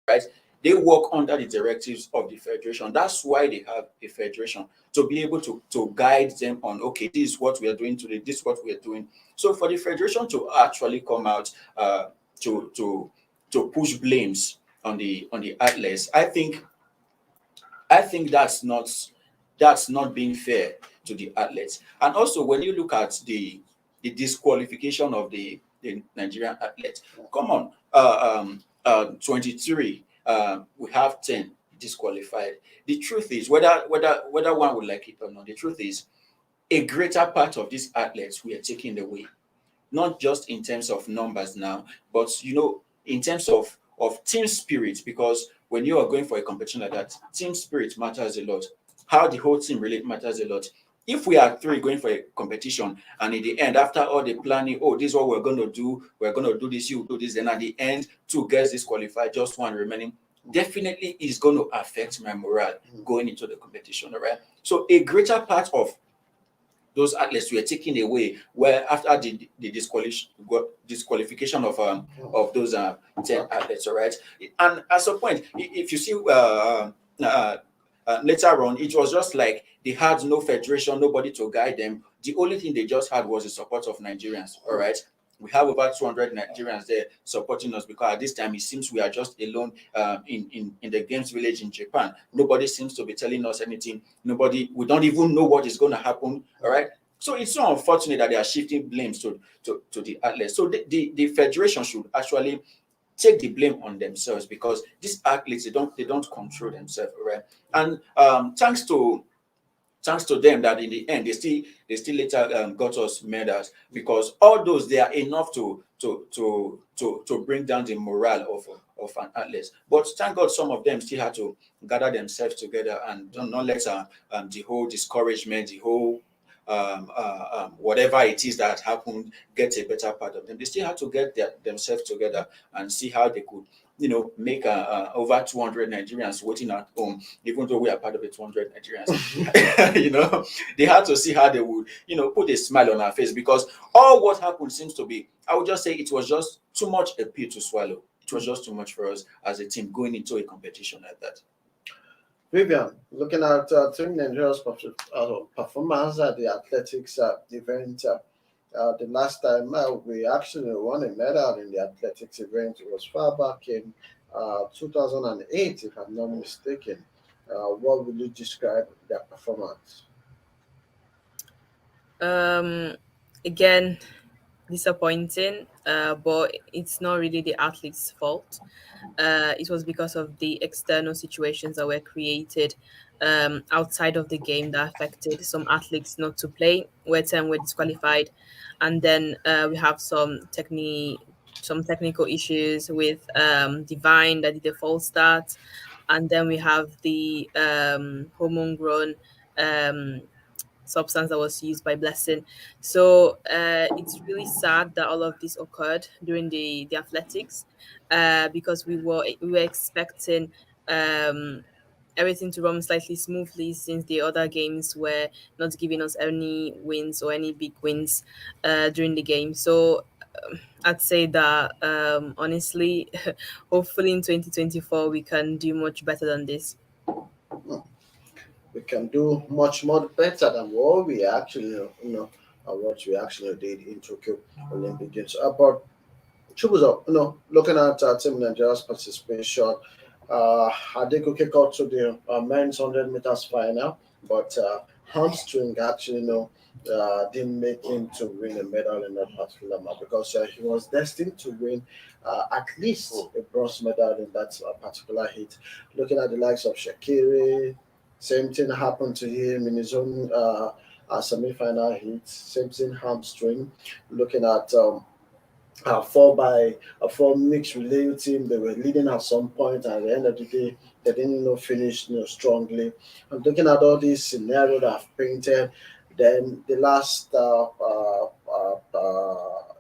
right? They work under the directives of the federation. That's why they have a federation to be able to guide them on, okay, this is what we are doing today, this is what we are doing. So for the federation to actually come out to to push blames on the athletes, I think that's not being fair to the athletes. And also, when you look at the disqualification of the Nigerian athletes, come on, 23, we have 10 disqualified. The truth is, whether one would like it or not, the truth is, a greater part of these athletes we are taking away, not just in terms of numbers now, but in terms of team spirit. Because when you are going for a competition like that, team spirit matters a lot. How the whole team really matters a lot. If we are three going for a competition, and in the end, after all the planning, oh, this is what we're going to do this, you do this, then at the end, two gets disqualified, just one remaining, definitely is going to affect my morale going into the competition, all right? So a greater part of those athletes were taken away where after the disqualification of those 10 athletes, all right? And at some point, if you see later on, it was just like they had no federation, nobody to guide them. The only thing they just had was the support of Nigerians, all right? We have over 200 Nigerians there supporting us, because at this time it seems we are just alone in the games village in Japan. Nobody seems to be telling us anything. We don't even know what is going to happen. All right. So it's so unfortunate that they are shifting blames to the athletes. So the federation should actually take the blame on themselves, because these athletes, they don't control themselves, all right? And thanks to them that in the end they still later got us medals, because all those, they are enough to bring down the morale of an athlete. But thank God some of them still had to gather themselves together and don't not let the whole discouragement, the whole whatever it is that happened, get a better part of them. They still had to get themselves together and see how they could make over 200 Nigerians waiting at home, even though we are part of the 200 Nigerians. They had to see how they would, put a smile on our face, because all what happened seems to be, I would just say, it was just too much a pill to swallow. It was just too much for us as a team going into a competition like that. Vivian, looking at Team Nigeria's performance at the athletics event, the last time we actually won a medal in the athletics event was far back in 2008, if I'm not mistaken. What would you describe their performance? Again, disappointing, but it's not really the athlete's fault. It was because of the external situations that were created outside of the game that affected some athletes not to play, where 10 were disqualified. And then we have some technical issues with Divine that did a false start. And then we have the hormone grown substance that was used by Blessing. So it's really sad that all of this occurred during the athletics, because we were expecting everything to run slightly smoothly, since the other games were not giving us any wins or any big wins during the game. So I'd say that honestly, hopefully in 2024 we can do much better than this. We can do much more better than what we actually, what we actually did in Tokyo Olympic Games. But Chubuzo, looking at Team Nigeria's participation, I did go kick out to the men's 100 meters final, but hamstring actually, didn't make him to win a medal in that particular match, because he was destined to win at least a bronze medal in that particular heat. Looking at the likes of Shakiri, same thing happened to him in his own semi-final heat. Same thing, hamstring. Looking at four mixed relay team. They were leading at some point, and at the end of the day, they didn't finish strongly. I'm looking at all these scenarios that I've painted. Then the last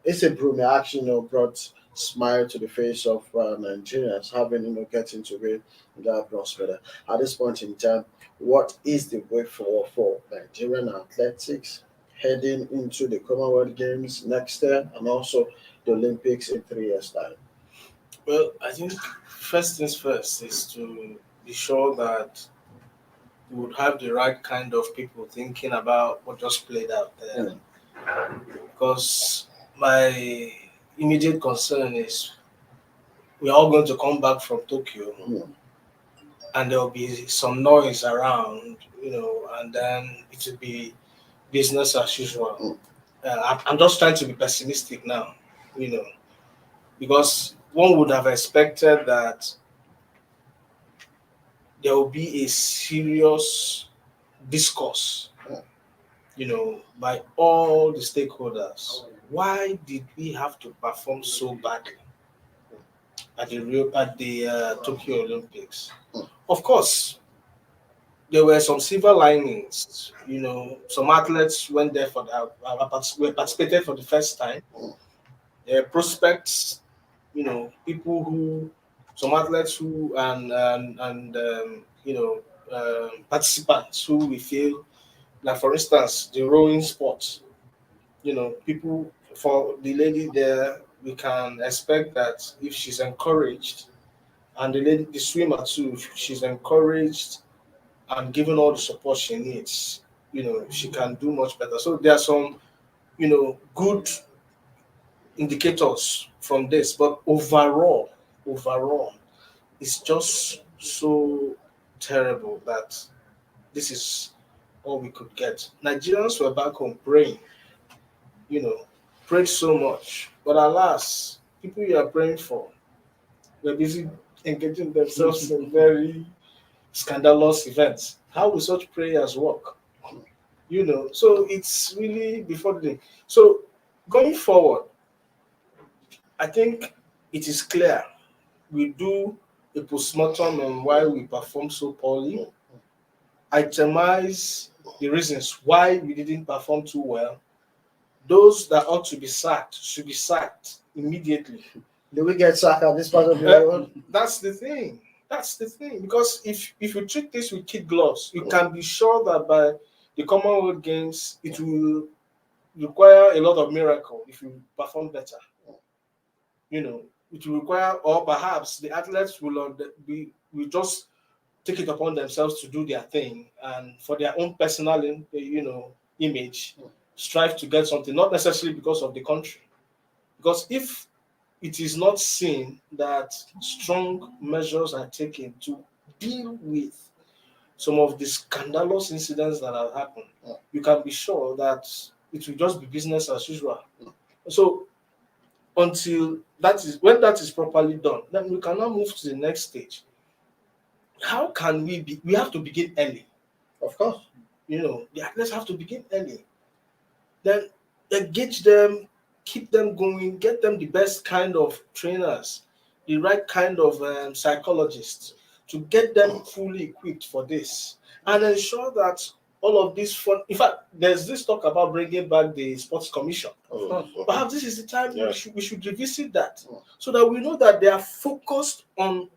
Issa Brumi actually brought smile to the face of Nigerians, having getting to win that bronze medal. At this point in time, what is the way forward for Nigerian athletics heading into the Commonwealth Games next year, and also the Olympics in 3 years' time? Well, I think first things first is to be sure that we would have the right kind of people thinking about what just played out there. Because my immediate concern is we're all going to come back from Tokyo, and there'll be some noise around, and then it will be business as usual. I'm just trying to be pessimistic now, because one would have expected that there will be a serious discourse, by all the stakeholders. Why did we have to perform so badly at the Tokyo Olympics? Of course, there were some silver linings. Some athletes went there participated for the first time. Prospects, people who, some athletes who, participants who we feel, like for instance, the rowing sport. People, for the lady there, we can expect that if she's encouraged, and the swimmer too, if she's encouraged and given all the support she needs, she can do much better. So there are some, good indicators from this, but overall, it's just so terrible that this is all we could get. Nigerians were back home praying, prayed so much, but alas, people you are praying for were busy engaging themselves in very scandalous events. How will such prayers work? So it's really before the day. So going forward, I think it is clear we do a postmortem on why we performed so poorly, itemize the reasons why we didn't perform too well. Those that ought to be sacked should be sacked immediately. Do we get sacked at this part of the world? That's the thing. Because if you treat this with kid gloves, you can be sure that by the Commonwealth Games, it will require a lot of miracle if you perform better. It will require, or perhaps the athletes will just take it upon themselves to do their thing, and for their own personal, image, strive to get something, not necessarily because of the country. Because if it is not seen that strong measures are taken to deal with some of the scandalous incidents that have happened, you can be sure that it will just be business as usual. So until when that is properly done, then we can now move to the next stage. How can we have to begin early. Of course. The athletes have to begin early. Then engage them, keep them going, get them the best kind of trainers, the right kind of psychologists to get them fully equipped for this, and ensure that all of this fun. In fact, there's this talk about bringing back the sports commission. Perhaps this is the time we should revisit that, so that we know that they are focused on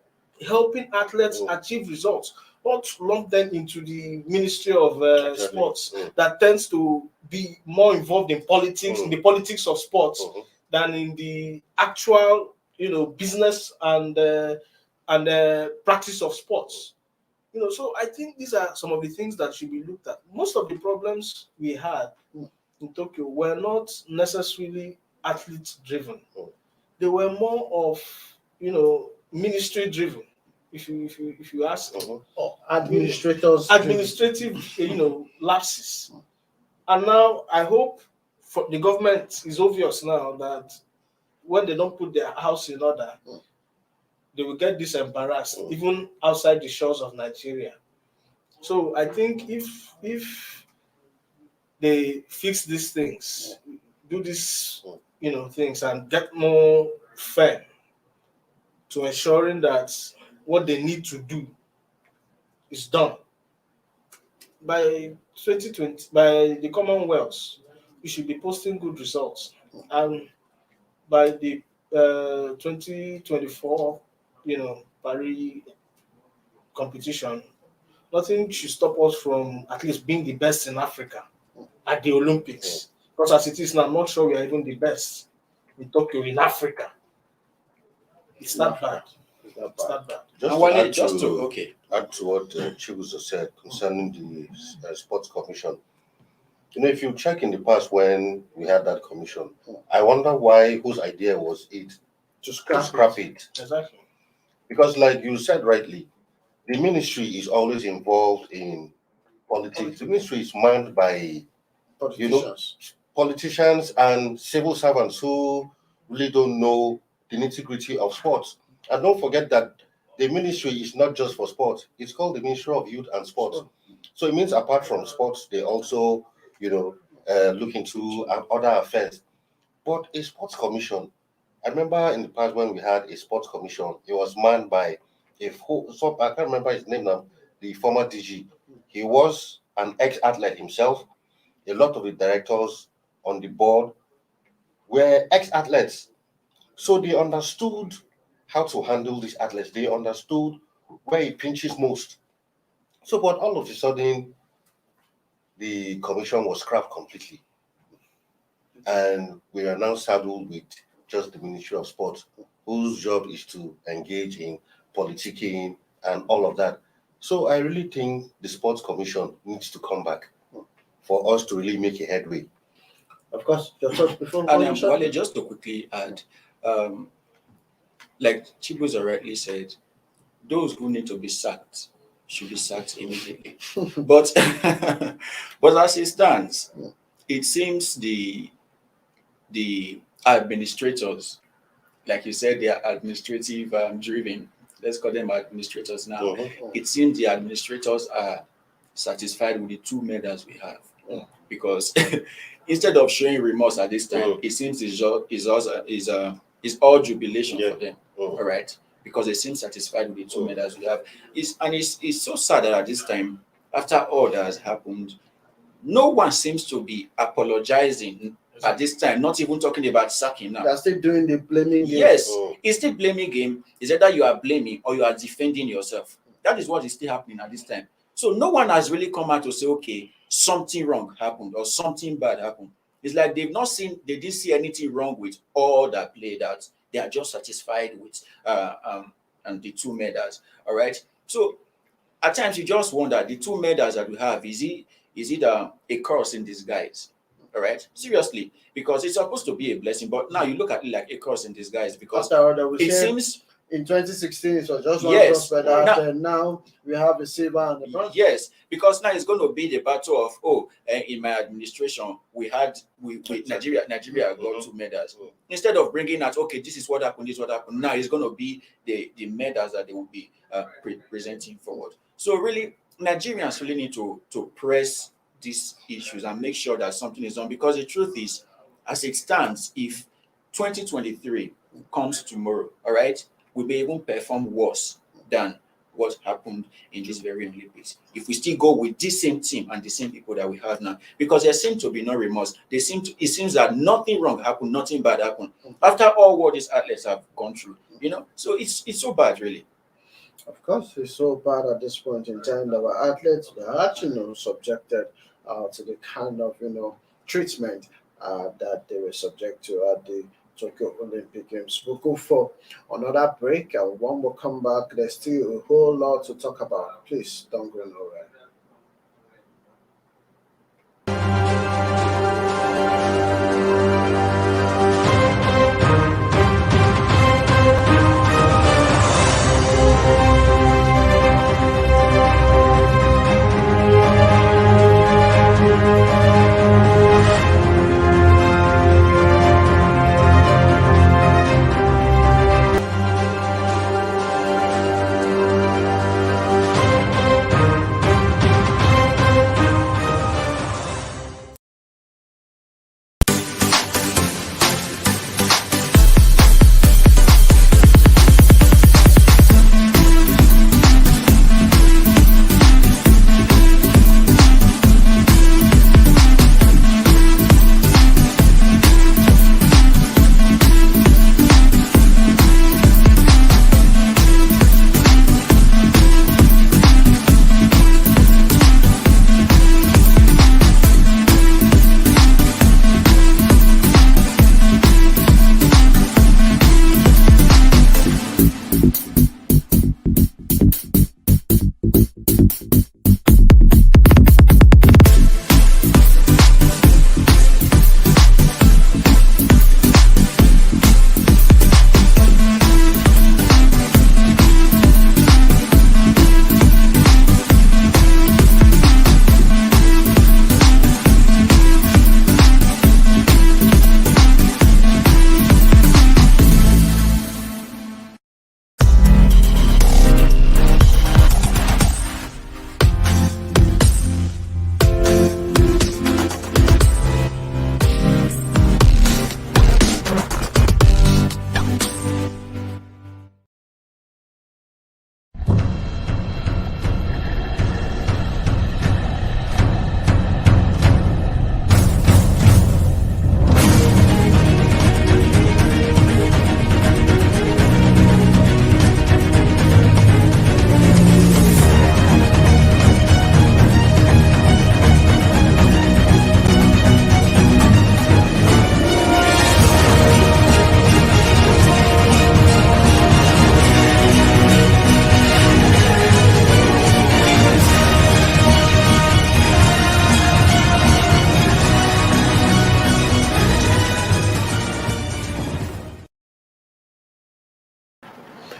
helping athletes achieve results, not lump them into the Ministry of Sports that tends to be more involved in politics, in the politics of sports, than in the actual, business and practice of sports. So I think these are some of the things that should be looked at. Most of the problems we had in Tokyo were not necessarily athlete driven. They were more of, ministry driven. If you ask, administrators, administrative, lapses. And now I hope for the government is obvious now that when they don't put their house in order, they will get disembarrassed even outside the shores of Nigeria. So I think if they fix these things, do these things, and get more fair to ensuring that what they need to do is done by 2020, by the Commonwealth, we should be posting good results, and by the 2024, Paris competition, nothing should stop us from at least being the best in Africa at the Olympics. Because as it is now, I'm not sure we are even the best in Tokyo, in Africa. It's that bad. It's that bad. Just to add to what Chibuzo said concerning the sports commission. If you check in the past when we had that commission, I wonder whose idea was it to scrap it. Exactly. Because like you said rightly, the ministry is always involved in politics. The ministry is manned by politicians and civil servants who really don't know the nitty-gritty of sports. And don't forget that the ministry is not just for sports. It's called the Ministry of Youth and Sports. So it means apart from sports, they also, look into other affairs. But a sports commission, I remember in the past when we had a sports commission, it was manned by I can't remember his name now, the former DG. He was an ex-athlete himself. A lot of the directors on the board were ex-athletes. So they understood how to handle these athletes. They understood where it pinches most. So, but all of a sudden, the commission was scrapped completely. And we are now saddled with just the Ministry of Sports, whose job is to engage in politicking and all of that. So I really think the Sports Commission needs to come back for us to really make a headway. Of course, your thoughts before Wale, just to quickly add, like Chibuzo rightly said, those who need to be sacked should be sacked immediately. but as it stands, it seems the administrators, like you said, they are administrative driven. Let's call them administrators now. It seems the administrators are satisfied with the 2 medals we have, because instead of showing remorse at this time, it seems it's all jubilation for them. All right, because they seem satisfied with the 2 medals we have. It's so sad that at this time, after all that has happened, no one seems to be apologizing at this time, not even talking about sacking now. They're still doing the blaming game. Yes, it's still blaming game. Is either you are blaming or you are defending yourself. That is what is still happening at this time. So no one has really come out to say, okay, something wrong happened or something bad happened. It's like they didn't see anything wrong with all that played out. They are just satisfied with and the 2 medals. All right. So at times you just wonder, the 2 medals that we have, is it a curse in disguise? All right, seriously, because it's supposed to be a blessing, but now you look at it like a curse in disguise, because it seems in 2016 it was just one bronze medal, and now we have a silver and a bronze. Yes, because now it's going to be the battle of in my administration we Nigeria got 2 medals. Instead of bringing out, okay, this is what happened, now it's going to be the medals that they will be presenting forward. So really, Nigerians really need to press these issues and make sure that something is done, because the truth is, as it stands, if 2023 comes tomorrow, all right, we may even perform worse than what happened in this very Olympics. If we still go with this same team and the same people that we have now, because there seems to be no remorse, it seems that nothing wrong happened, nothing bad happened after all what these athletes have gone through. So it's so bad, really. Of course, it's so bad at this point in time that our athletes are actually subjected to the kind of treatment that they were subject to at the Tokyo Olympic Games. We'll go for another break, and when we come back, there's still a whole lot to talk about. Please don't go nowhere.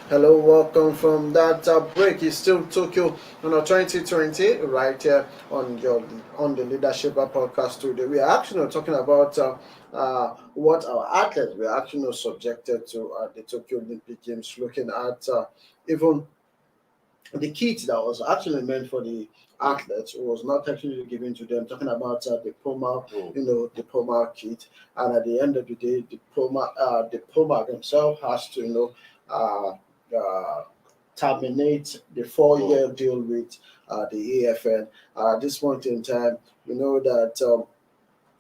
Hello, welcome from that break. It's still Tokyo 2020 right here on the Leadership Podcast today. We are actually talking about what our athletes were actually subjected to at the Tokyo Olympic Games, looking at even the kit that was actually meant for the athletes was not actually given to them. Talking about the Puma, the Puma kit, and at the end of the day, the Puma themselves has to, terminate the 4-year deal with the AFN. At this point in time, we know that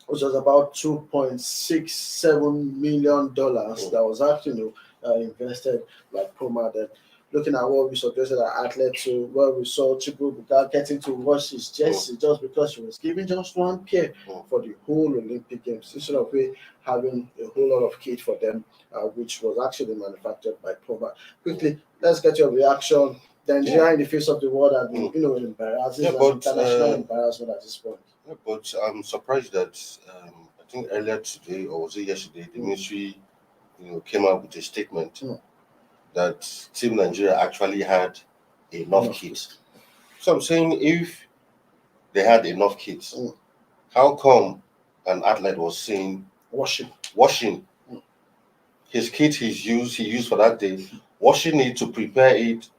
which was about $2.67 million that was actually invested by Puma. Then looking at what we suggested our athletes to, where we saw Chibubuka getting to wash his jersey just because she was given just one pair for the whole Olympic Games, instead of having a whole lot of kit for them, which was actually manufactured by Puma. Quickly, let's get your reaction. Nigeria in the face of the world has been, embarrassing, international embarrassment at this point. Yeah, but I'm surprised that I think earlier today, or was it yesterday, the ministry, came out with a statement that Team Nigeria actually had enough kits. So I'm saying, if they had enough kits, how come an athlete was saying washing his kit he used for that day, washing it to prepare it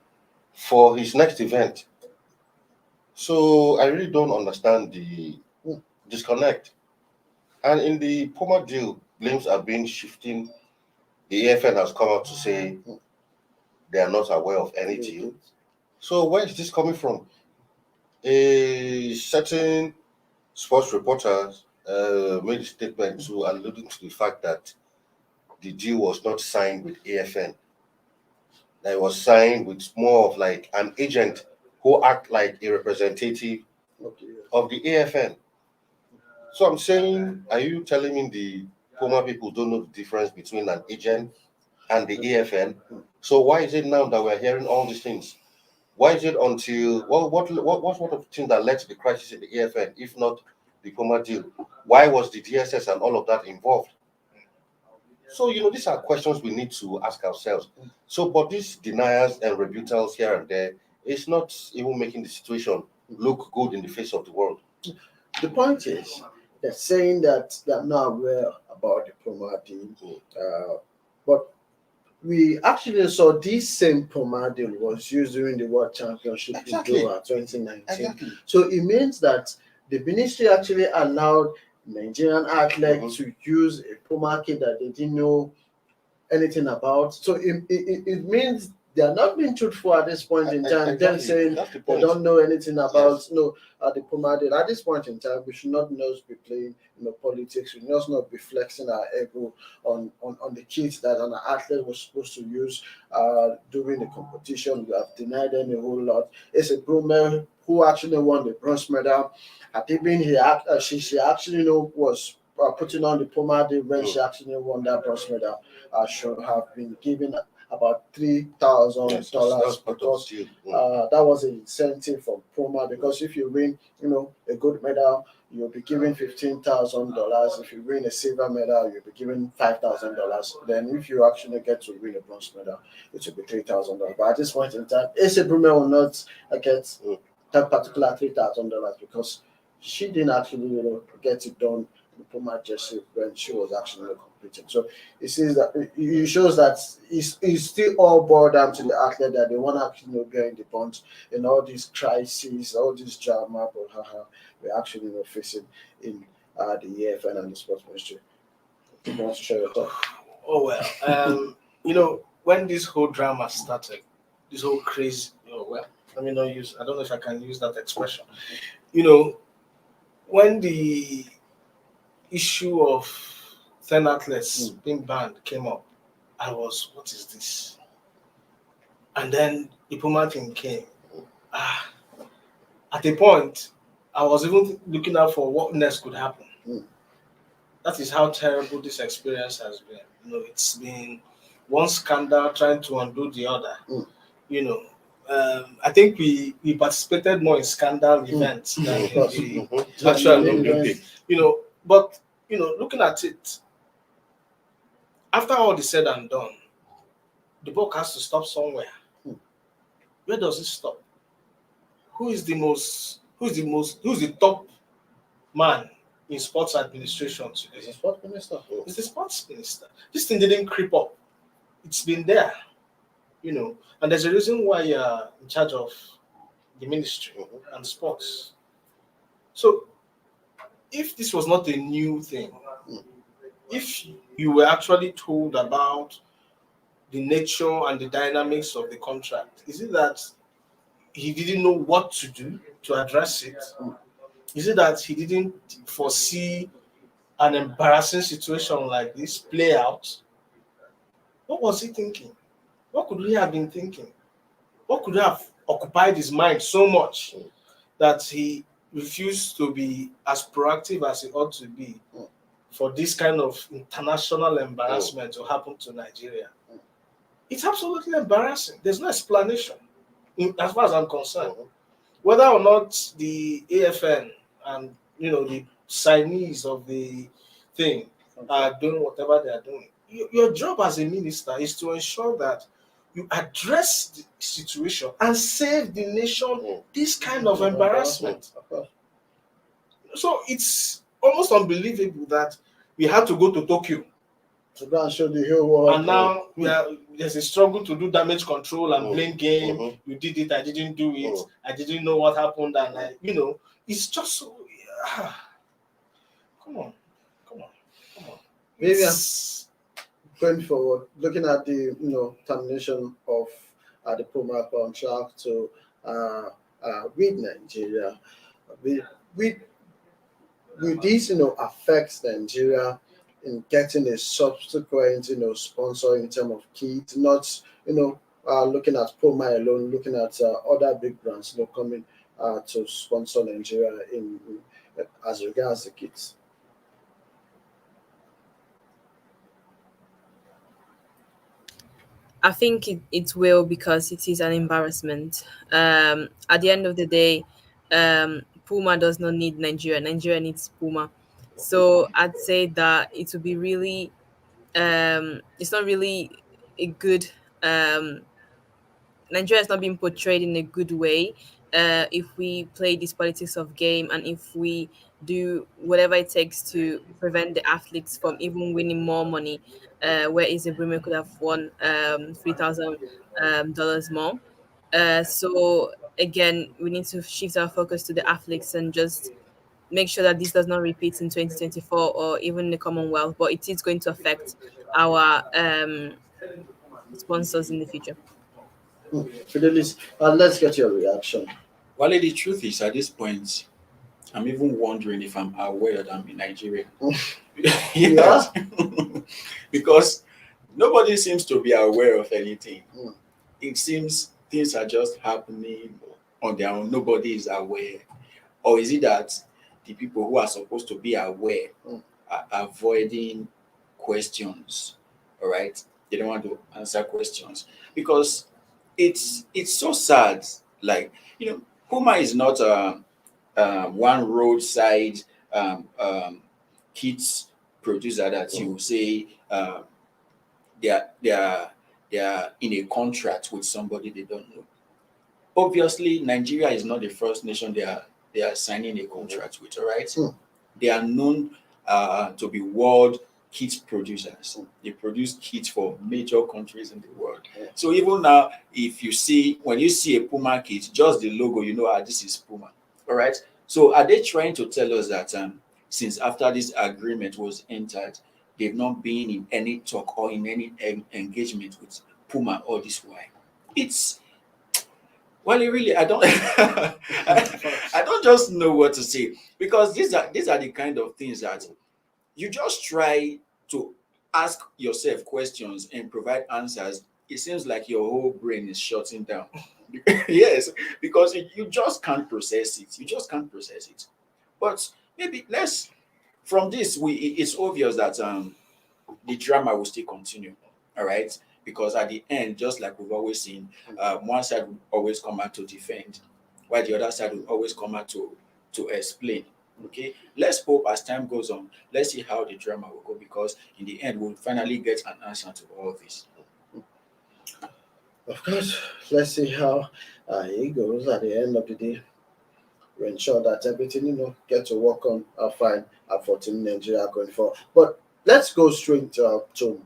for his next event? So I really don't understand the disconnect. And in the Puma deal, blames are being shifting. The AFN has come out to say they are not aware of any deal. So where is this coming from? A certain sports reporter made a statement to alluding to the fact that the deal was not signed with AFN. That it was signed with more of like an agent who act like a representative of the AFN. So I'm saying, are you telling me the Puma people don't know the difference between an agent and the AFN? So why is it now that we're hearing all these things? Why is it until what's one of the things that led to the crisis in the AFN, if not the Puma deal? Why was the DSS and all of that involved? So these are questions we need to ask ourselves. So, but these deniers and rebuttals here and there is not even making the situation look good in the face of the world. The point is, they're saying that they're not aware about the Puma deal, but we actually saw this same Puma deal was used during the World Championship in Doha 2019. Exactly. So it means that the ministry actually allowed Nigerian athletes to use a Puma kit that they didn't know anything about. So it means they are not being truthful at this point in time. Exactly. Them saying they don't know anything about the Puma deal. At this point in time, we should not be playing politics. We must not be flexing our ego on the kits that an athlete was supposed to use during the competition. We have denied them a whole lot. It's a Brummel who actually won the bronze medal. Had he been here, she actually was putting on the Puma deal when she actually won that bronze medal. Should have been given about $3,000 because that was an incentive from Puma. Because if you win, a gold medal, you'll be given $15,000. If you win a silver medal, you'll be given $5,000. Then if you actually get to win a bronze medal, it will be $3,000. But at this point in time, Asa Brummel will not get that particular $3,000 because she didn't actually get it done in Puma jersey when she was actually competing. So it shows that it's still all boiled down to the athlete that they want to actually get in the bunch in all these crises, all this drama, but we're actually facing in the EFN and the sports ministry. Do you want to share your thoughts? Oh well, when this whole drama started, this whole craze, I don't know if I can use that expression. When the issue of 10 athletes being banned came up, I was, what is this? And then the Puma thing came. At a point, I was even looking out for what next could happen. That is how terrible this experience has been. It's been one scandal trying to undo the other. I think we participated more in scandal events than in the actual Olympics. But looking at it, after all is said and done, the buck has to stop somewhere. Where does it stop? Who's the top man in sports administration today? It's the sports minister. It's the sports minister. This thing didn't creep up. It's been there, and there's a reason why you're in charge of the ministry and sports. So, if this was not a new thing, if you were actually told about the nature and the dynamics of the contract, is it that he didn't know what to do to address it? Is it that he didn't foresee an embarrassing situation like this play out? What was he thinking? What could he have been thinking? What could have occupied his mind so much that he refused to be as proactive as he ought to be for this kind of international embarrassment to happen to Nigeria? It's absolutely embarrassing. There's no explanation, as far as I'm concerned. Whether or not the AFN and the signees of the thing are doing whatever they are doing, your job as a minister is to ensure that you address the situation and save the nation this kind of embarrassment. So it's almost unbelievable that we had to go to Tokyo to go and show the whole world. And now there's a struggle to do damage control and blame game. You did it, I didn't do it. I didn't know what happened, and it's just so. Come on. Maybe going forward, looking at the termination of the Puma contract to with Nigeria. With, with, with this, affects Nigeria in getting a subsequent, sponsor in terms of kits, not, looking at Puma alone, looking at other big brands, coming to sponsor Nigeria as regards the kits. I think it will, because it is an embarrassment. At the end of the day, Puma does not need Nigeria. Nigeria needs Puma. So I'd say that it would be really, it's not really a good, Nigeria is not being portrayed in a good way. If we play this politics of game, and if we do whatever it takes to prevent the athletes from even winning more money, where Izebrime could have won $3,000 more. So again, we need to shift our focus to the athletes and just make sure that this does not repeat in 2024 or even the Commonwealth. But it is going to affect our sponsors in the future. Fidelis, let's get your reaction. Well, the truth is, at this point, I'm even wondering if I'm aware that I'm in Nigeria. Yes. Because nobody seems to be aware of anything. It seems things are just happening on their own. Nobody is aware. Or is it that the people who are supposed to be aware are avoiding questions? All right, they don't want to answer questions because it's so sad. Like, Puma is not one roadside kits producer that you say they are in a contract with somebody they don't know. Obviously, Nigeria is not the first nation they are signing a contract with. All right, they are known to be world kit producers. They produce kits for major countries in the world. So even now, when you see a Puma kit, just the logo, this is Puma. All right. So are they trying to tell us that since after this agreement was entered, they've not been in any talk or in any engagement with Puma all this while? It's really, I don't I don't just know what to say, because these are the kind of things that you just try to ask yourself questions and provide answers. It seems like your whole brain is shutting down. Yes, because you just can't process it. You just can't process it. But maybe from this, it's obvious that the drama will still continue. All right, because at the end, just like we've always seen, one side will always come out to defend, while the other side will always come out to explain. Okay, let's hope as time goes on, let's see how the drama will go, because in the end, we'll finally get an answer to all this. Of course, let's see how it goes at the end of the day. We ensure that everything, get to work on fine for Team Nigeria going forward. But let's go straight to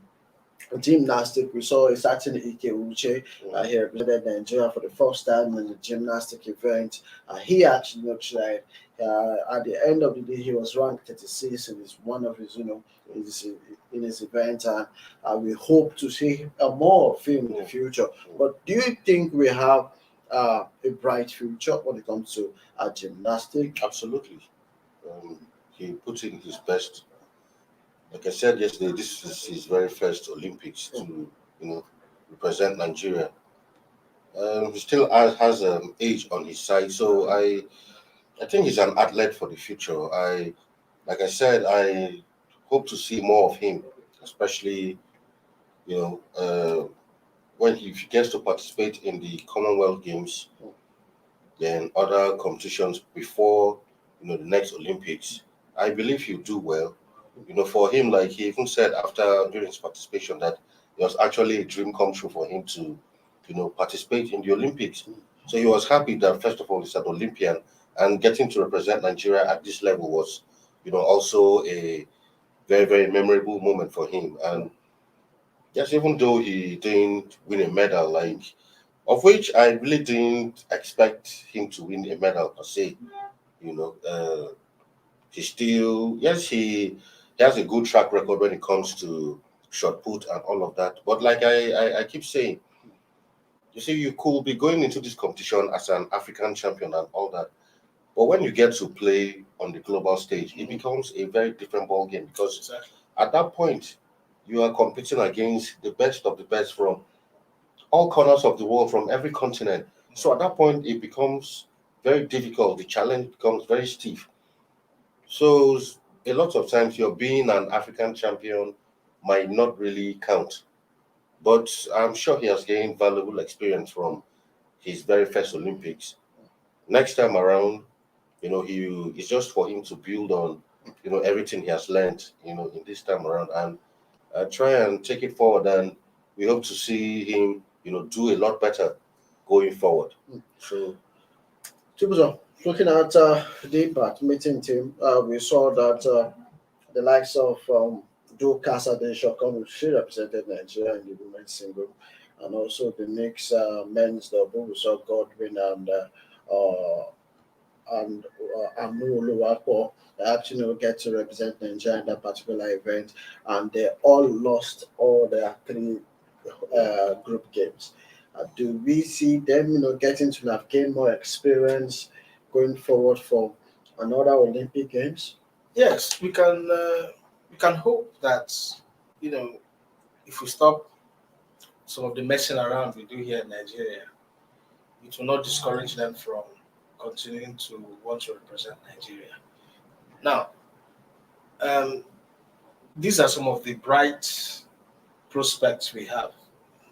gymnastics. We saw a certain Ike Uche he represented Nigeria for the first time in the gymnastic event. He actually tried. At the end of the day, he was ranked 36 in one of his, in his event, and we hope to see more of him in the future. But do you think we have a bright future when it comes to gymnastics? Absolutely. He put in his best. Like I said yesterday, this is his very first Olympics to, represent Nigeria. He still has age on his side, so I think he's an athlete for the future. Like I said, I hope to see more of him, especially, when if he gets to participate in the Commonwealth Games, then other competitions before, the next Olympics. I believe he'll do well. For him, like he even said during his participation, that it was actually a dream come true for him to, participate in the Olympics. So he was happy that first of all he's an Olympian, and getting to represent Nigeria at this level was, also a very, very memorable moment for him. And yes, even though he didn't win a medal, of which I really didn't expect him to win a medal per se, he still, yes, he has a good track record when it comes to shot put and all of that. But like I keep saying, You see, you could be going into this competition as an African champion and all that, but when you get to play on the global stage, it becomes a very different ball game, because at that point, you are competing against the best of the best from all corners of the world, from every continent. So at that point, it becomes very difficult. The challenge becomes very stiff. So a lot of times, your being an African champion might not really count. But I'm sure he has gained valuable experience from his very first Olympics. Next time around, it's just for him to build on, everything he has learned, in this time around, and try and take it forward. And we hope to see him, do a lot better going forward. So, Chibuzo, looking at the badminton team, we saw that the likes of Joe Casade Shokom, she represented Nigeria in the women's single, and also the next men's double. We saw Godwin and Anu Oluwapo actually get to represent Nigeria in that particular event, and they all lost all their three group games. Do we see them, getting to have gained more experience going forward for another Olympic Games? Yes, we can hope that, if we stop some of the messing around we do here in Nigeria, it will not discourage them from continuing to want to represent Nigeria. Now, these are some of the bright prospects we have,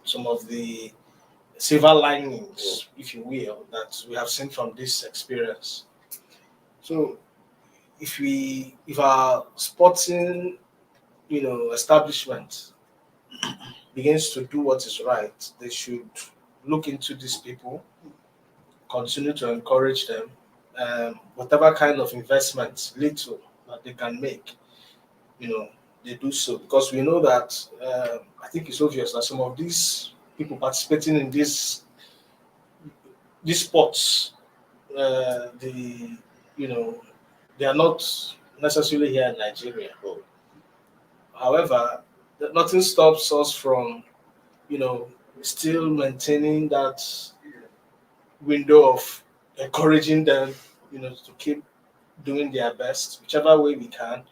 some of the silver linings, if you will, that we have seen from this experience. So, if our sporting, establishment begins to do what is right, they should look into these people, continue to encourage them, whatever kind of investment, little that they can make, they do so, because we know that I think it's obvious that some of these people participating in these sports, the they are not necessarily here in Nigeria. However, nothing stops us from still maintaining that window of encouraging them, to keep doing their best, whichever way we can.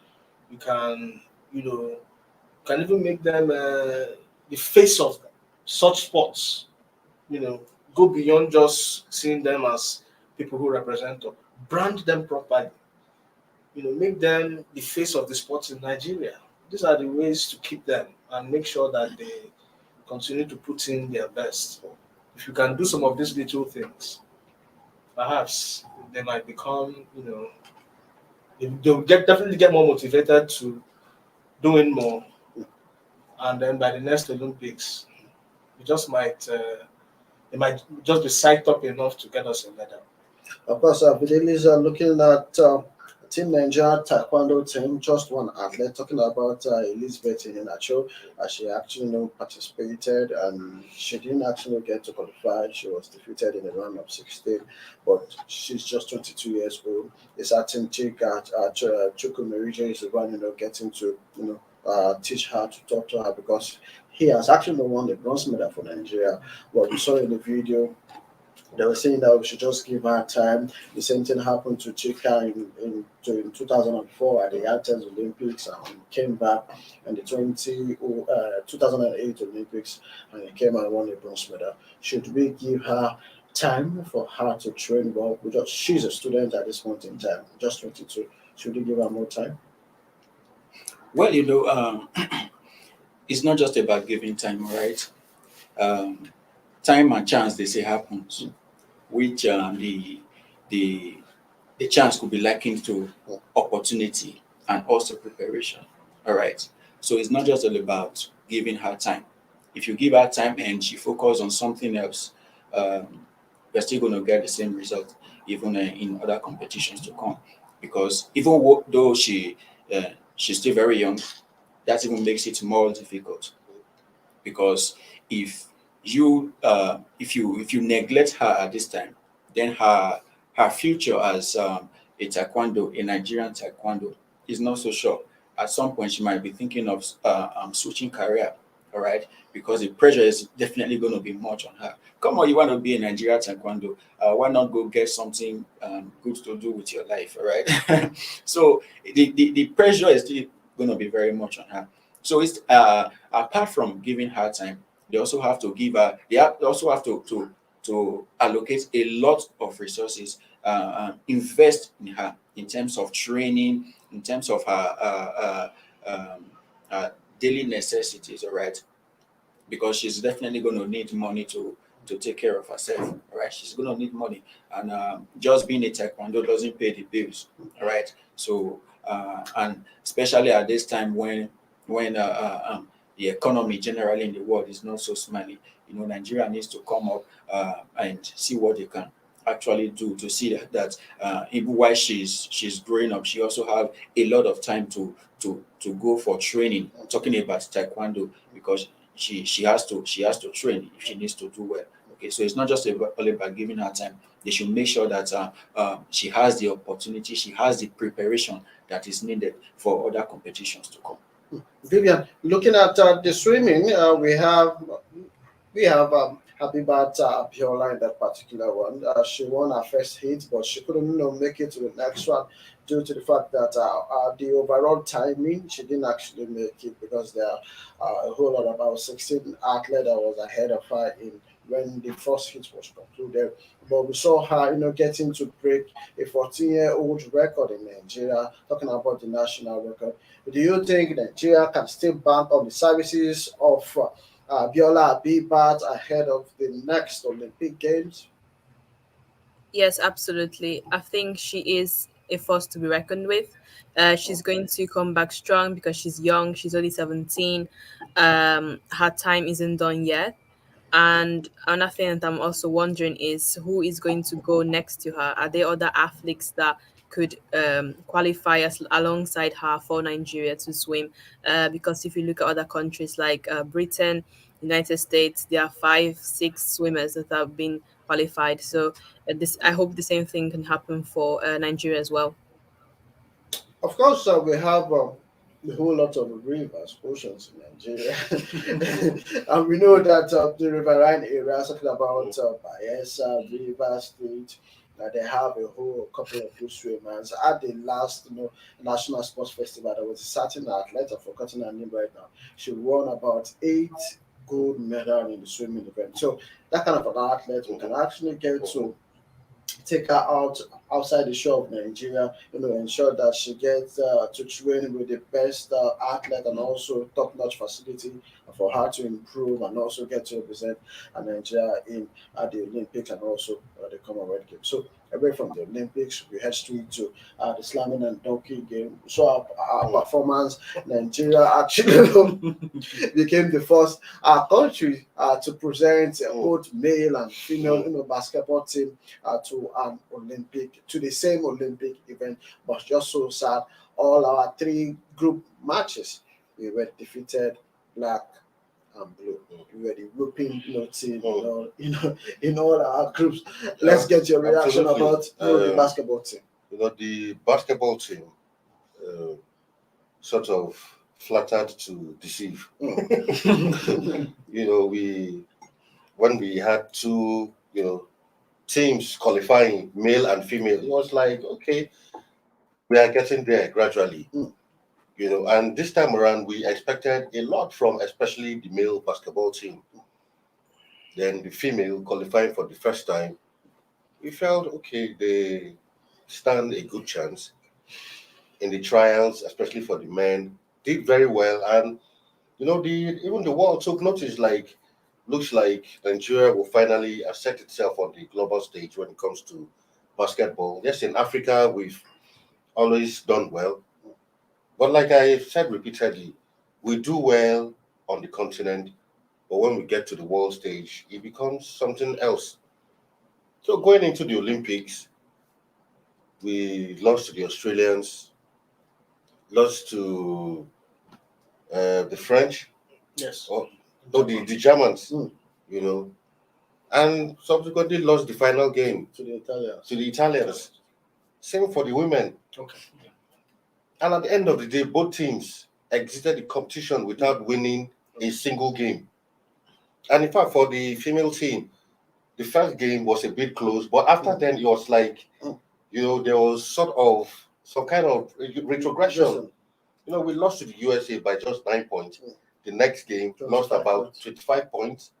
We can, can even make them the face of such sports. Go beyond just seeing them as people who represent us. Brand them properly. Make them the face of the sports in Nigeria. These are the ways to keep them and make sure that they continue to put in their best. If you can do some of these little things, perhaps they might become, they'll definitely get more motivated to doing more, and then by the next Olympics, we just might, they might just be psyched up enough to get us a medal. Of course, Fidelis are looking at Team Nigeria Taekwondo team, just one athlete, talking about Elizabeth Inacho. She actually participated, and she didn't actually get to qualify. She was defeated in the round of 16, but she's just 22 years old. It's our team chick at Chukwumerije is the one, getting to, teach her, to talk to her, because he has actually won the bronze medal for Nigeria. What we saw in the video, they were saying that we should just give her time. The same thing happened to Chika in 2004 at the Athens Olympics, and he came back in the 2008 Olympics, and he came and won a bronze medal. Should we give her time for her to train well? Because she's a student at this point in time, just 22. Should we give her more time? Well, it's not just about giving time, right? Time and chance, they say, happens, which the chance could be likened to opportunity and also preparation. All right. So it's not just all about giving her time. If you give her time and she focuses on something else, we're still going to get the same result, even in other competitions to come. Because even though she's still very young, that even makes it more difficult. Because if you neglect her at this time, then her future as a Nigerian taekwondo, is not so sure. At some point, she might be thinking of switching career all right, because the pressure is definitely going to be much on her. Come on, you want to be in Nigeria taekwondo? Why not go get something good to do with your life, all right? So the pressure is still going to be very much on her. So it's apart from giving her time, they also have to give her. They also have to allocate a lot of resources, invest in her in terms of training, in terms of her daily necessities, all right? Because she's definitely going to need money to take care of herself, all right? She's going to need money, and just being a taekwondo doesn't pay the bills, all right? So and especially at this time when the economy generally in the world is not so smiley, Nigeria needs to come up and see what they can actually do to see that even while she's growing up, she also have a lot of time to go for training. I'm talking about taekwondo, because she has to train if she needs to do well. Okay, so it's not just only about giving her time. They should make sure that she has the opportunity, she has the preparation that is needed for other competitions to come. Vivian, looking at the swimming, we have Habibat Abiola in that particular one. She won her first heat, but she couldn't make it to the next one due to the fact that the overall timing, she didn't actually make it because there are a whole lot, about 16 athletes that was ahead of her in when the first heat was concluded. But we saw her, getting to break a 14-year-old record in Nigeria, talking about the national record. Do you think Nigeria can still bank on the services of Biola Abibat ahead of the next Olympic Games? Yes, absolutely. I think she is a force to be reckoned with. She's going to come back strong because she's young. She's only 17. Her time isn't done yet. And another thing that I'm also wondering is who is going to go next to her? Are there other athletes that could qualify as alongside her for Nigeria to swim? Because if you look at other countries like Britain, United States, there are 5, 6 swimmers that have been qualified. So this, I hope the same thing can happen for Nigeria as well. Of course, we have a whole lot of rivers, oceans in Nigeria, and we know that the riverine area, talking about Bayelsa, River State, they have a whole couple of good swimmers. At the last, National Sports Festival, there was a certain athlete, I've forgotten her name right now. She won about 8 gold medals in the swimming event. So that kind of an athlete, we can actually get to take her outside the shore of Nigeria, ensure that she gets to train with the best athlete and also top-notch facility for her to improve and also get to represent Nigeria in the Olympics and also the Commonwealth Games. So away from the Olympics, we head straight to the slamming and donkey game. So our performance, Nigeria actually became the first country to present both male and female, basketball team to the same Olympic event. But just so sad, all our 3 group matches, we were defeated black and blue. We were the whooping team, in all our groups. Let's get your reaction about the basketball team. The basketball team sort of flattered to deceive. When we had 2, teams qualifying, male and female, it was like, okay, we are getting there gradually. And this time around, we expected a lot from especially the male basketball team. Then the female qualifying for the first time, we felt, okay, they stand a good chance in the trials, especially for the men, did very well. And, even the world took notice, looks like Nigeria will finally assert itself on the global stage when it comes to basketball. Yes, in Africa, we've always done well. But like I said repeatedly, we do well on the continent, but when we get to the world stage, it becomes something else. So going into the Olympics, we lost to the Australians, lost to the French, Yes. the Germans, and subsequently lost the final game To the Italians. to the Italians. Same for the women. Okay. And at the end of the day, both teams exited the competition without winning a single game. And in fact, for the female team, the first game was a bit close, but after then it was like, there was sort of some kind of retrogression. We lost to the USA by just 9 points. The next game lost about 25 points.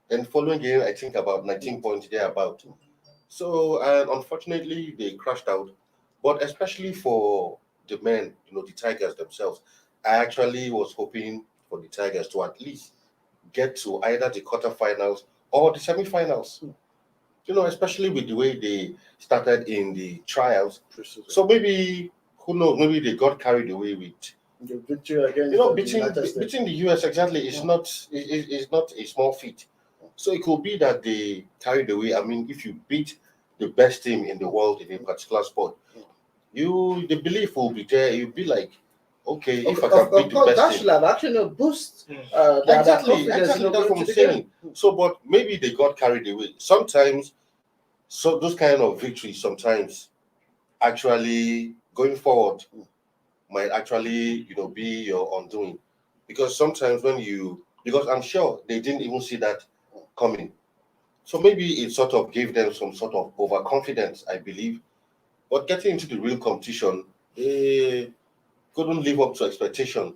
Then following game, I think about 19 points thereabout. So unfortunately, they crashed out. But especially for the men, the Tigers themselves, I actually was hoping for the Tigers to at least get to either the quarterfinals or the semifinals. Especially with the way they started in the trials. So maybe, who knows, maybe they got carried away with the victory against beating the US exactly is not a small feat. So it could be that they carried away. I mean, if you beat the best team in the world in a particular sport, the belief will be there. You'll be like, okay, if I can beat the best that team, should have actually boost exactly. That's what I'm saying. So, but maybe they got carried away. Sometimes, so those kind of victories, sometimes actually going forward might actually, be your undoing, because sometimes because I'm sure they didn't even see that coming. So maybe it sort of gave them some sort of overconfidence, I believe. But getting into the real competition, they couldn't live up to expectation.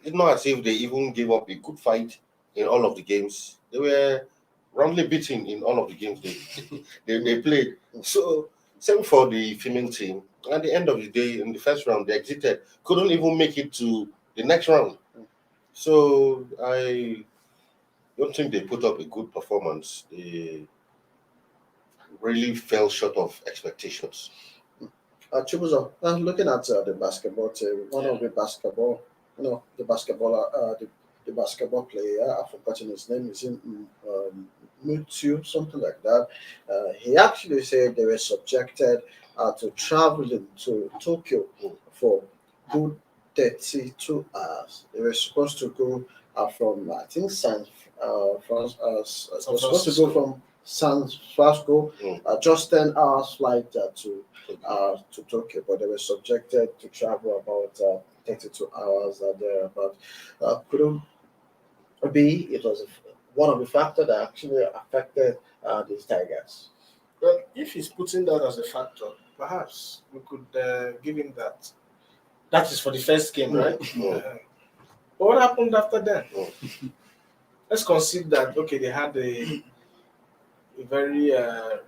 It's not as if they even gave up a good fight in all of the games. They were roundly beaten in all of the games they played. So same for the female team. At the end of the day, in the first round, they exited. Couldn't even make it to the next round. So I don't think they put up a good performance. They really fell short of expectations. Chibuzo, looking at the basketball team, one of the basketball, the basketball player, I've forgotten his name, is in Mutsu, something like that. He actually said they were subjected to traveling to Tokyo for good 32 hours. They were supposed to go from, I think, France, they were supposed to go from San Francisco, just 10 hours flight to Tokyo, but they were subjected to travel about 32 hours there. But couldn't be, it was one of the factors that actually affected these Tigers. Well, if he's putting that as a factor, perhaps we could give him that. That is for the first game, right? But what happened after that? Let's consider that, okay, they had a very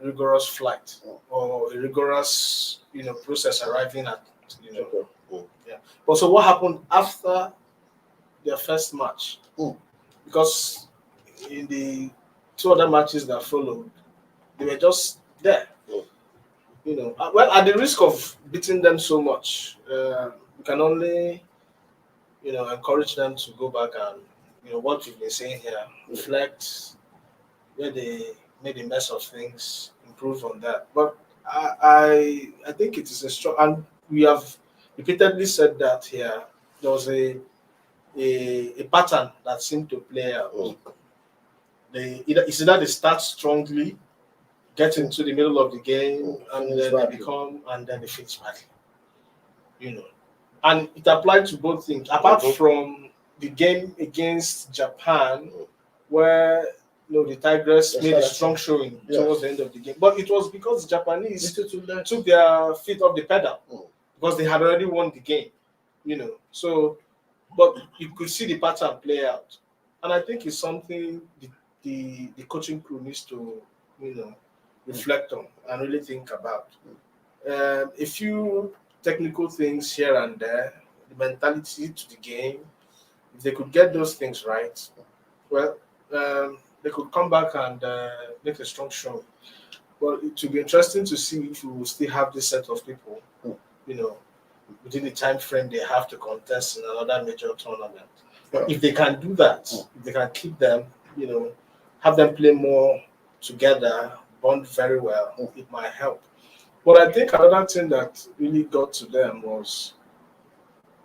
rigorous flight or a rigorous, process arriving at, yeah. But so what happened after their first match? Because in the two other matches that followed, they were just there. Well, at the risk of beating them so much, we can only, encourage them to go back and, what you've been saying here, reflect where they made a mess of things, improve on that. But I think it is a strong, and we have repeatedly said that here. There was a pattern that seemed to play out. It's either they start strongly, get into the middle of the game, and then they finish badly. And it applied to both things. Apart from the game against Japan, where the Tigers made a strong showing towards the end of the game, but it was because the Japanese took their feet off the pedal because they had already won the game. So, but you could see the pattern play out, and I think it's something the coaching crew needs to reflect on and really think about. A few technical things here and there, the mentality to the game. If they could get those things right, well, they could come back and make a strong show. But it will be interesting to see if we will still have this set of people, within the time frame they have to contest in another major tournament. But if they can do that, if they can keep them, have them play more together, bond very well, it might help. But I think another thing that really got to them was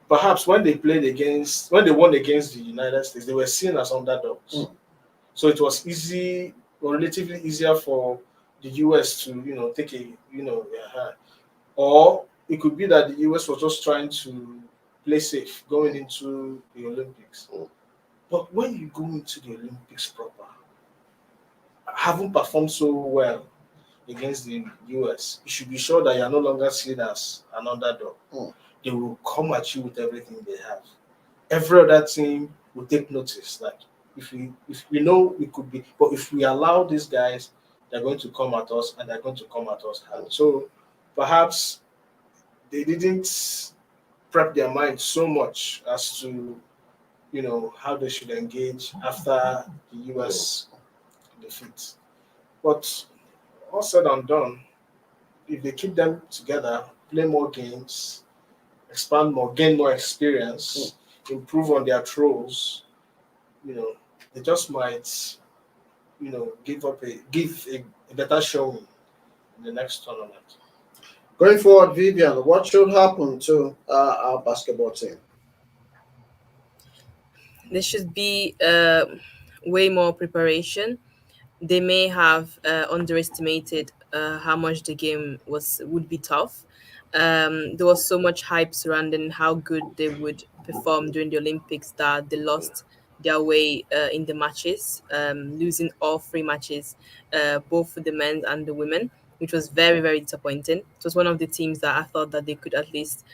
perhaps when they won against the United States, they were seen as underdogs. So it was easy or relatively easier for the US to, take or it could be that the US was just trying to play safe going into the Olympics. But when you go into the Olympics proper, having performed so well against the US, you should be sure that you are no longer seen as an underdog. They will come at you with everything they have. Every other team will take notice. Like if we know we could be, but if we allow these guys, they're going to come at us and they're going to come at us hard. So perhaps they didn't prep their mind so much as to how they should engage after the US defeat. But all said and done, if they keep them together, play more games, expand more, gain more experience, improve on their throws, they just might, give a better showing in the next tournament. Going forward, Vivian, what should happen to our basketball team? There should be way more preparation. They may have underestimated how much the game would be tough. There was so much hype surrounding how good they would perform during the Olympics that they lost their way in the matches, losing all 3 matches, both for the men and the women, which was very, very disappointing. It was one of the teams that I thought that they could at least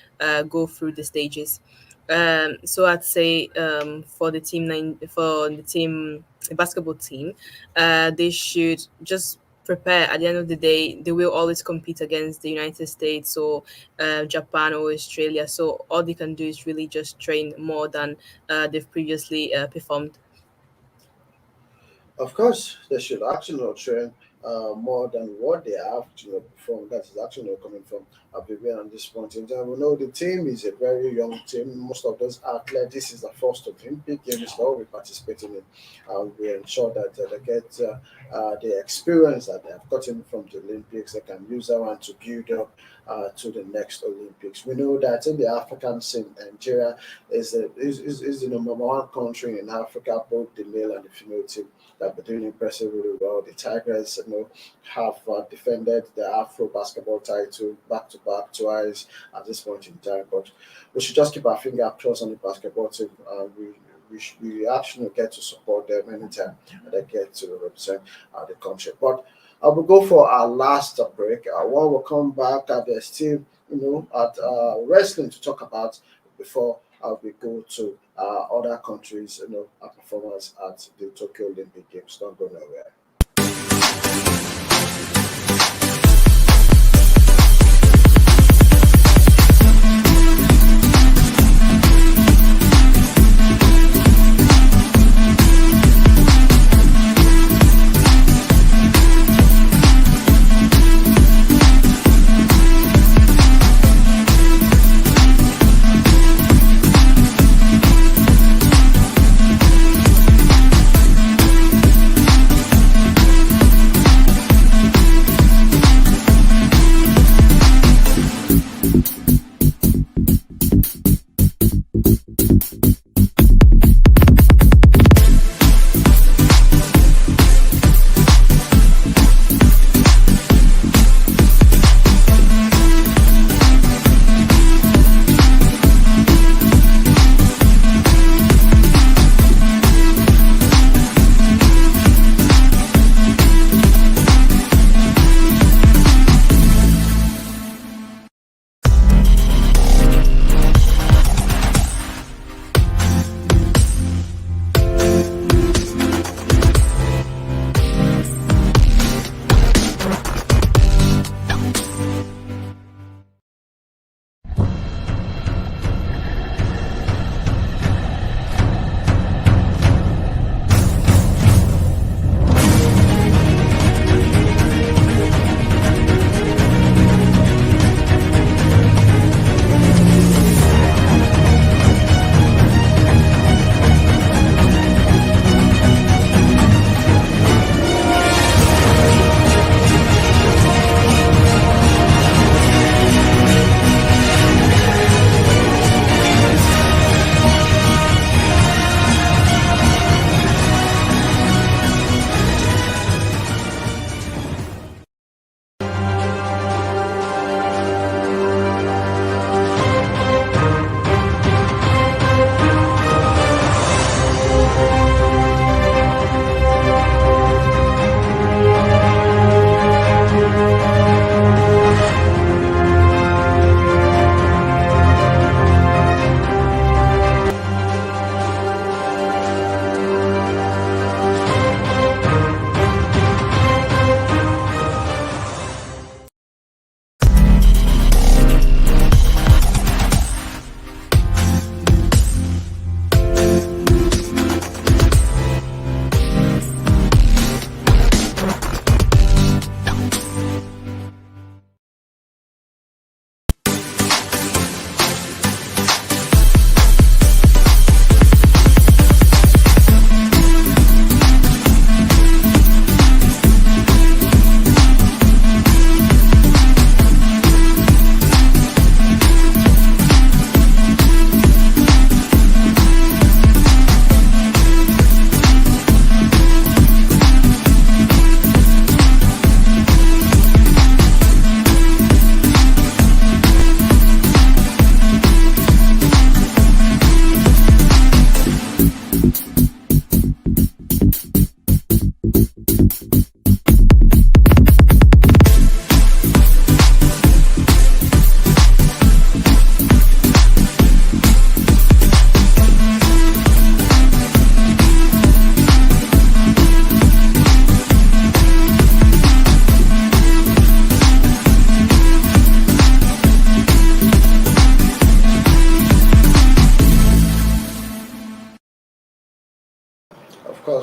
go through the stages. So I'd say for the basketball team, they should just prepare. At the end of the day, they will always compete against the United States or Japan or Australia. So all they can do is really just train more than they've previously performed. Of course, they should actually not train more than what they have performed. That is actually not coming from Vivian at this point in time. We know the team is a very young team. Most of those athletes, this is the first Olympic Games that we'll be participating in. We ensure that they get the experience that they have gotten from the Olympics. They can use that one to build up to the next Olympics. We know that in the African scene, Nigeria is the number 1 country in Africa, both the male and the female team that are doing impressively well. The Tigers, have defended the Afro basketball title back-to-back twice at this point in time. But we should just keep our finger crossed on the basketball team. We actually get to support them anytime they get to represent the country. But I will go for our last break. When we come back, there's still at wrestling to talk about before we go to other countries, our performance at the Tokyo Olympic Games. Don't go nowhere.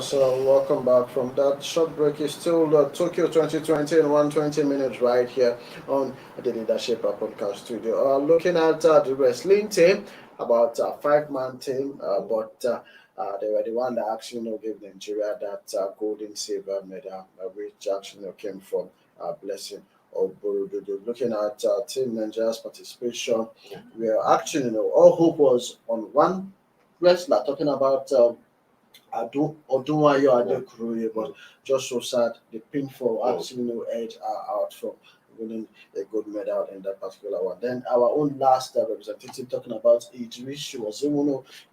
So welcome back from that short break. Is still Tokyo 2020 in 120 minutes right here on the Leadership Podcast Studio. Looking at the wrestling team, about a five-man team, but they were the one that actually gave Nigeria that golden silver medal, which actually came from Blessing of Burududu. Looking at Team Nigeria's participation, we are actually, all hope was on one wrestler, talking about Odunwayo Adekuruye, but just so sad, the painful actually edge are out from winning a gold medal in that particular one. Then our own last representative, talking about Idris, she was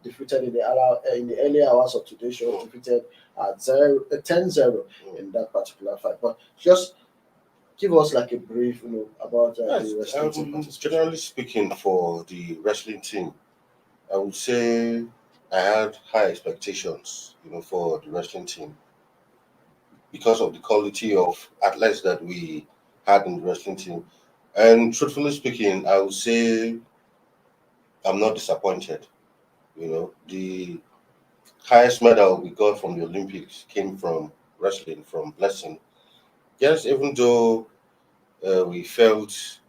defeated in the earlier hours of today. She was defeated at 10-0 in that particular fight. But just give us like a brief, about the wrestling team. Generally speaking, for the wrestling team, I would say I had high expectations, for the wrestling team because of the quality of athletes that we had in the wrestling team. And truthfully speaking, I would say I'm not disappointed. The highest medal we got from the Olympics came from wrestling, from Blessing. Yes, even though we felt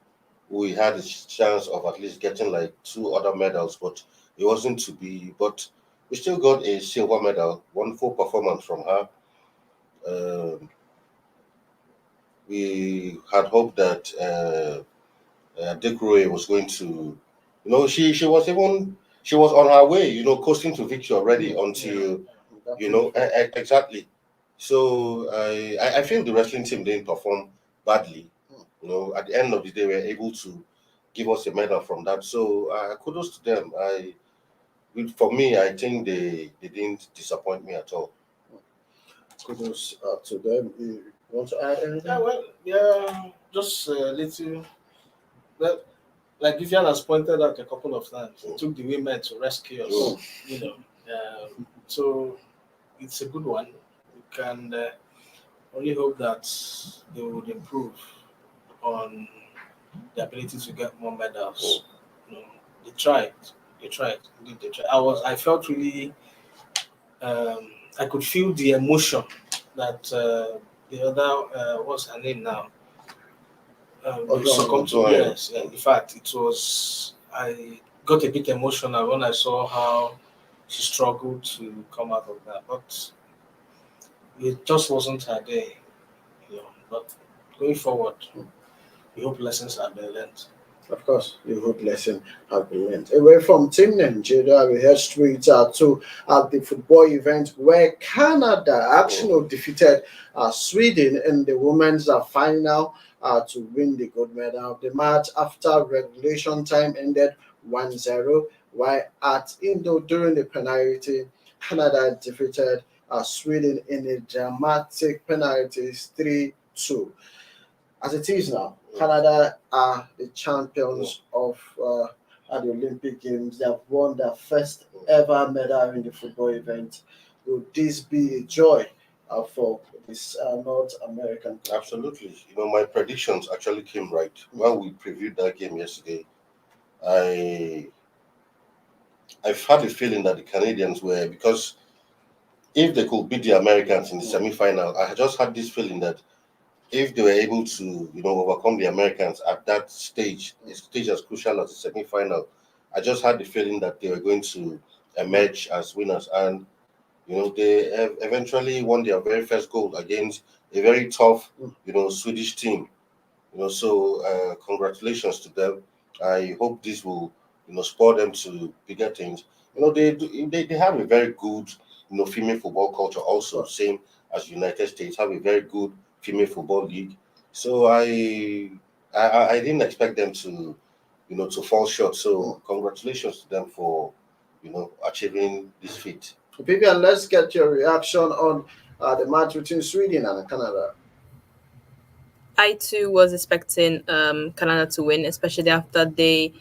we had a chance of at least getting like two other medals, but it wasn't to be. But we still got a silver medal. Wonderful performance from her. We had hoped that Dekroe was going to, she was on her way, coasting to victory already until, exactly. So I feel the wrestling team didn't perform badly. At the end of the day, we were able to give us a medal from that. So kudos to them. For me, I think they didn't disappoint me at all. Kudos to them. You want to add anything? Just a little. Well, like Vivian has pointed out a couple of times, it took the women to rescue us. So it's a good one. We can only hope that they would improve on the ability to get more medals. They tried. Indeed, they tried. I felt really. I could feel the emotion that the other, what's her name now? Succumbed to. Yes. In fact, it was. I got a bit emotional when I saw how she struggled to come out of that, but it just wasn't her day. But going forward, we hope lessons have been learned. Of course, we hope lessons have been learned. Away from Team Nigeria, we head straight to the football event where Canada actually defeated Sweden in the women's final to win the gold medal. The match after regulation time ended 1-0, while during the penalty, Canada defeated Sweden in a dramatic penalties 3-2. As it is now, Canada are the champions of at the Olympic Games. They have won their first ever medal in the football event. Will this be a joy for this North American country? Absolutely. My predictions actually came right. When we previewed that game yesterday, I've had a feeling that the Canadians were, because if they could beat the Americans in the semi-final, I just had this feeling that if they were able to, overcome the Americans at that stage, a stage as crucial as the semi-final, I just had the feeling that they were going to emerge as winners. And, they eventually won their very first goal against a very tough, Swedish team. So congratulations to them. I hope this will, spur them to bigger things. They have a very good, female football culture also, same as United States, have a very good female football league. So I didn't expect them to, to fall short. So congratulations to them for, achieving this feat. Vivian, let's get your reaction on the match between Sweden and Canada. I too was expecting Canada to win, especially after they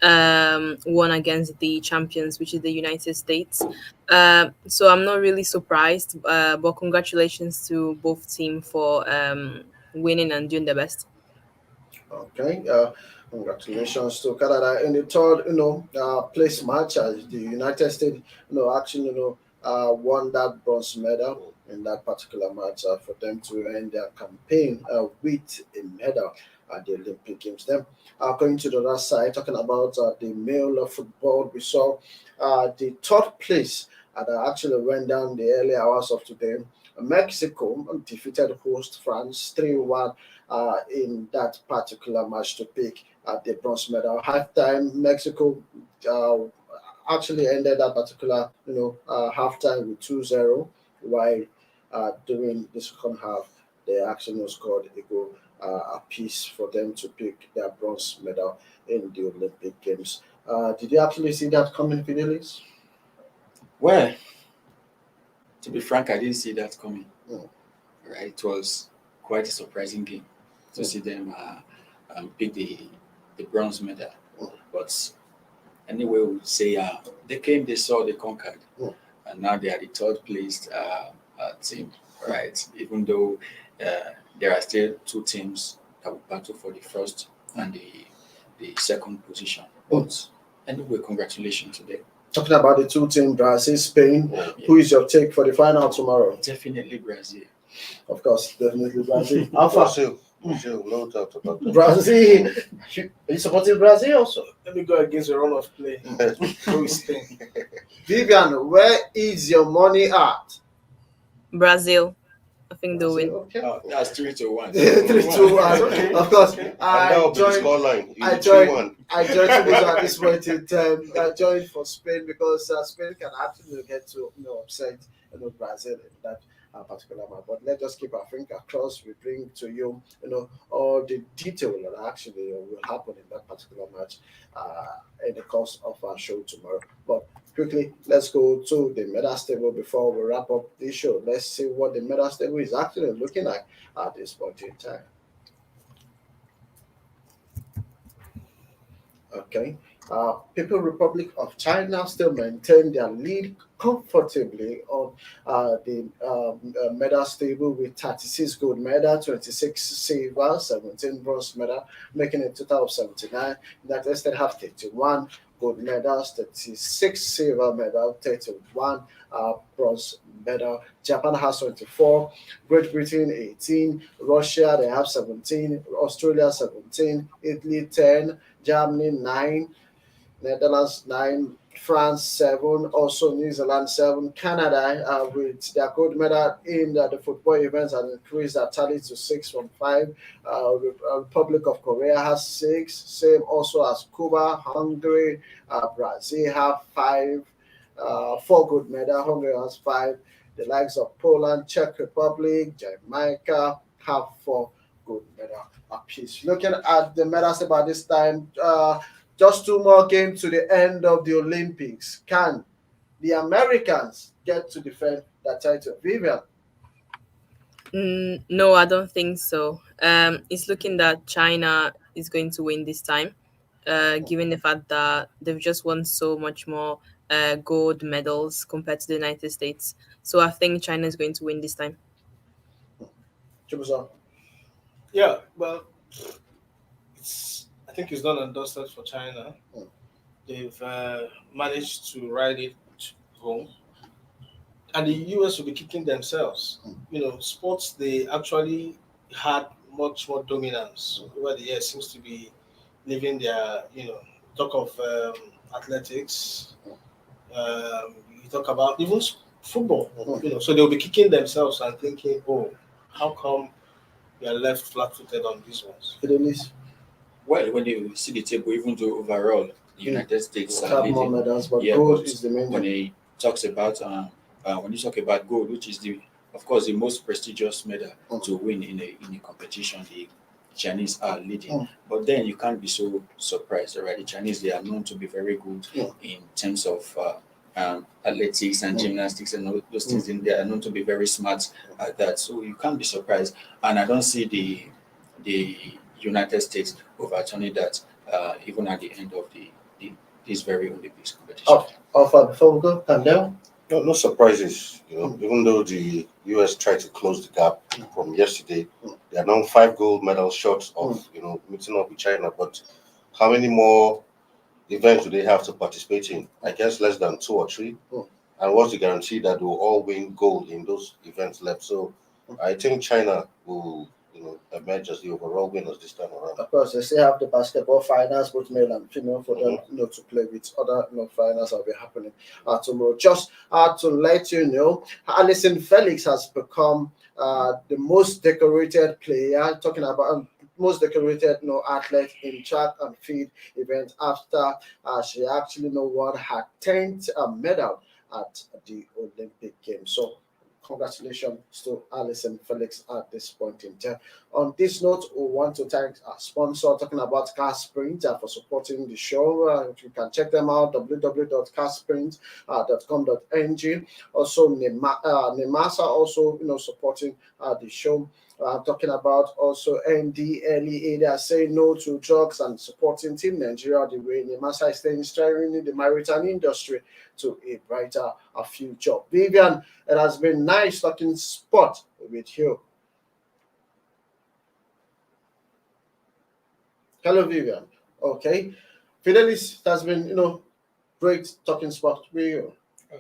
won against the champions, which is the United States. So I'm not really surprised, but congratulations to both teams for winning and doing the best. Okay. Congratulations to Canada in the third, place match as the United States, actually, won that bronze medal in that particular match for them to end their campaign with a medal at the Olympic Games. Then, going to the other side, talking about the male football, we saw the third place that actually went down the early hours of today. Mexico defeated host France 3-1 in that particular match to pick the bronze medal. Halftime, Mexico actually ended that particular, halftime with 2-0, while during the second half, they actually scored a goal apiece for them to pick their bronze medal in the Olympic Games. Did you actually see that coming, Fidelis? Well, to be frank, I didn't see that coming. Mm. Right, it was quite a surprising game to see them pick the bronze medal. But anyway, we would say they came, they saw, they conquered, and now they are the third placed team. Right, even though there are still two teams that will battle for the first and the second position. But anyway, congratulations to them. Talking about the two teams, Brazil, Spain, who is your take for the final tomorrow? Definitely Brazil. Of course, definitely Brazil. Brazil, no doubt about that. Brazil. Are you supporting Brazil also? Let me go against the run of play. Go with Spain. Vivian, where is your money at? Brazil. I think they'll win. Okay. That's 3-1. 3-2-1. Okay. Of course. I joined at this point in time. I joined for Spain because Spain can actually get to upset Brazil in that particular match. But let's just keep our finger crossed. We bring to you all the detail that actually will happen in that particular match in the course of our show tomorrow. But quickly, let's go to the medal table before we wrap up this show. Let's see what the medal table is actually looking like at this point in time. Okay. People's Republic of China still maintain their lead comfortably on the medal table with 36 gold medal, 26 silver, 17 bronze medal, making a total of 79. United States have 31 gold medals, 36 silver medal, 31 bronze medal. Japan has 24, Great Britain 18, Russia they have 17, Australia 17, Italy 10, Germany 9, Netherlands 9, France 7, also New Zealand 7, Canada with their gold medal in the football events and increased their tally to 6 from 5. Republic of Korea has 6, same also as Cuba, Hungary, Brazil have 5, 4 gold medal, Hungary has 5. The likes of Poland, Czech Republic, Jamaica have 4 gold medal apiece. Looking at the medals about this time, just 2 more games to the end of the Olympics. Can the Americans get to defend that title? Vivian? No, I don't think so. It's looking that China is going to win this time, given the fact that they've just won so much more gold medals compared to the United States. So I think China is going to win this time. Yeah, well, I think it's done and dusted for China. They've managed to ride it home, and the US will be kicking themselves. Sports they actually had much more dominance over the years seems to be leaving their talk of athletics. You talk about even football. So they'll be kicking themselves and thinking, oh, how come we are left flat-footed on these ones? Well, when you see the table, even though overall the United States are leading, more medals, but gold is the main when he talks about when you talk about gold, which is of course the most prestigious medal to win in a competition, the Chinese are leading. But then you can't be so surprised, right? The Chinese, they are known to be very good in terms of athletics and gymnastics and all those things. They are known to be very smart at that. So you can't be surprised. And I don't see the United States overturning that even at the end of this very Olympics competition. Before we go, Kandel? No surprises. Even though the US tried to close the gap from yesterday, they are now 5 gold medals short of meeting up with China. But how many more events do they have to participate in? I guess less than 2 or 3. And what's the guarantee that we'll all win gold in those events left? So I think China will, emerge as the overall winners this time around. Of course, they still have the basketball finals, both male and female, for them to play with other finals that will be happening tomorrow. Just to let you know, Alison Felix has become the most decorated player. Talking about most decorated athlete in track and field event after she actually won her 10th medal at the Olympic Games. So congratulations to Alison Felix at this point in time. On this note, we want to thank our sponsor, talking about Carsprint, for supporting the show. You can check them out, www.carsprint.com.ng. Also, Nemasa also supporting the show. Talking about also NDLEA, they are saying no to drugs and supporting Team Nigeria the way Nemasa is steering the maritime industry to a brighter future. Vivian, it has been nice talking sport with you. Hello, Vivian. Okay. Fidelis, it has been, great talking sport with you.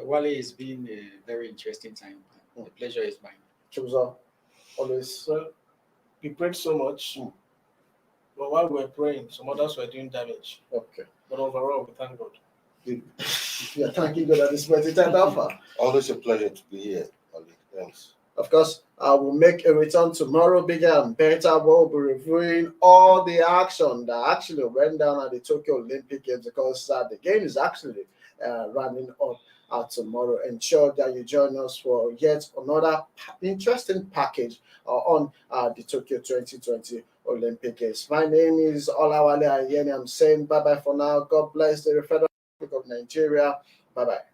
Wale, it's been a very interesting time. The pleasure is mine. Chuzo, always. Well, we prayed so much, but while we were praying, some others were doing damage. Okay. But overall, we thank God. Yeah, thank you, God, at this point in time, Alpha. Always a pleasure to be here, Ali. Thanks. Of course, I will make a return tomorrow, bigger and better. We'll be reviewing all the action that actually went down at the Tokyo Olympic Games, because the game is actually running up tomorrow. Ensure that you join us for yet another interesting package on the Tokyo 2020 Olympic Games. My name is Olawale Ayeni. I'm saying bye-bye for now. God bless the Federal Republic of Nigeria. Bye-bye.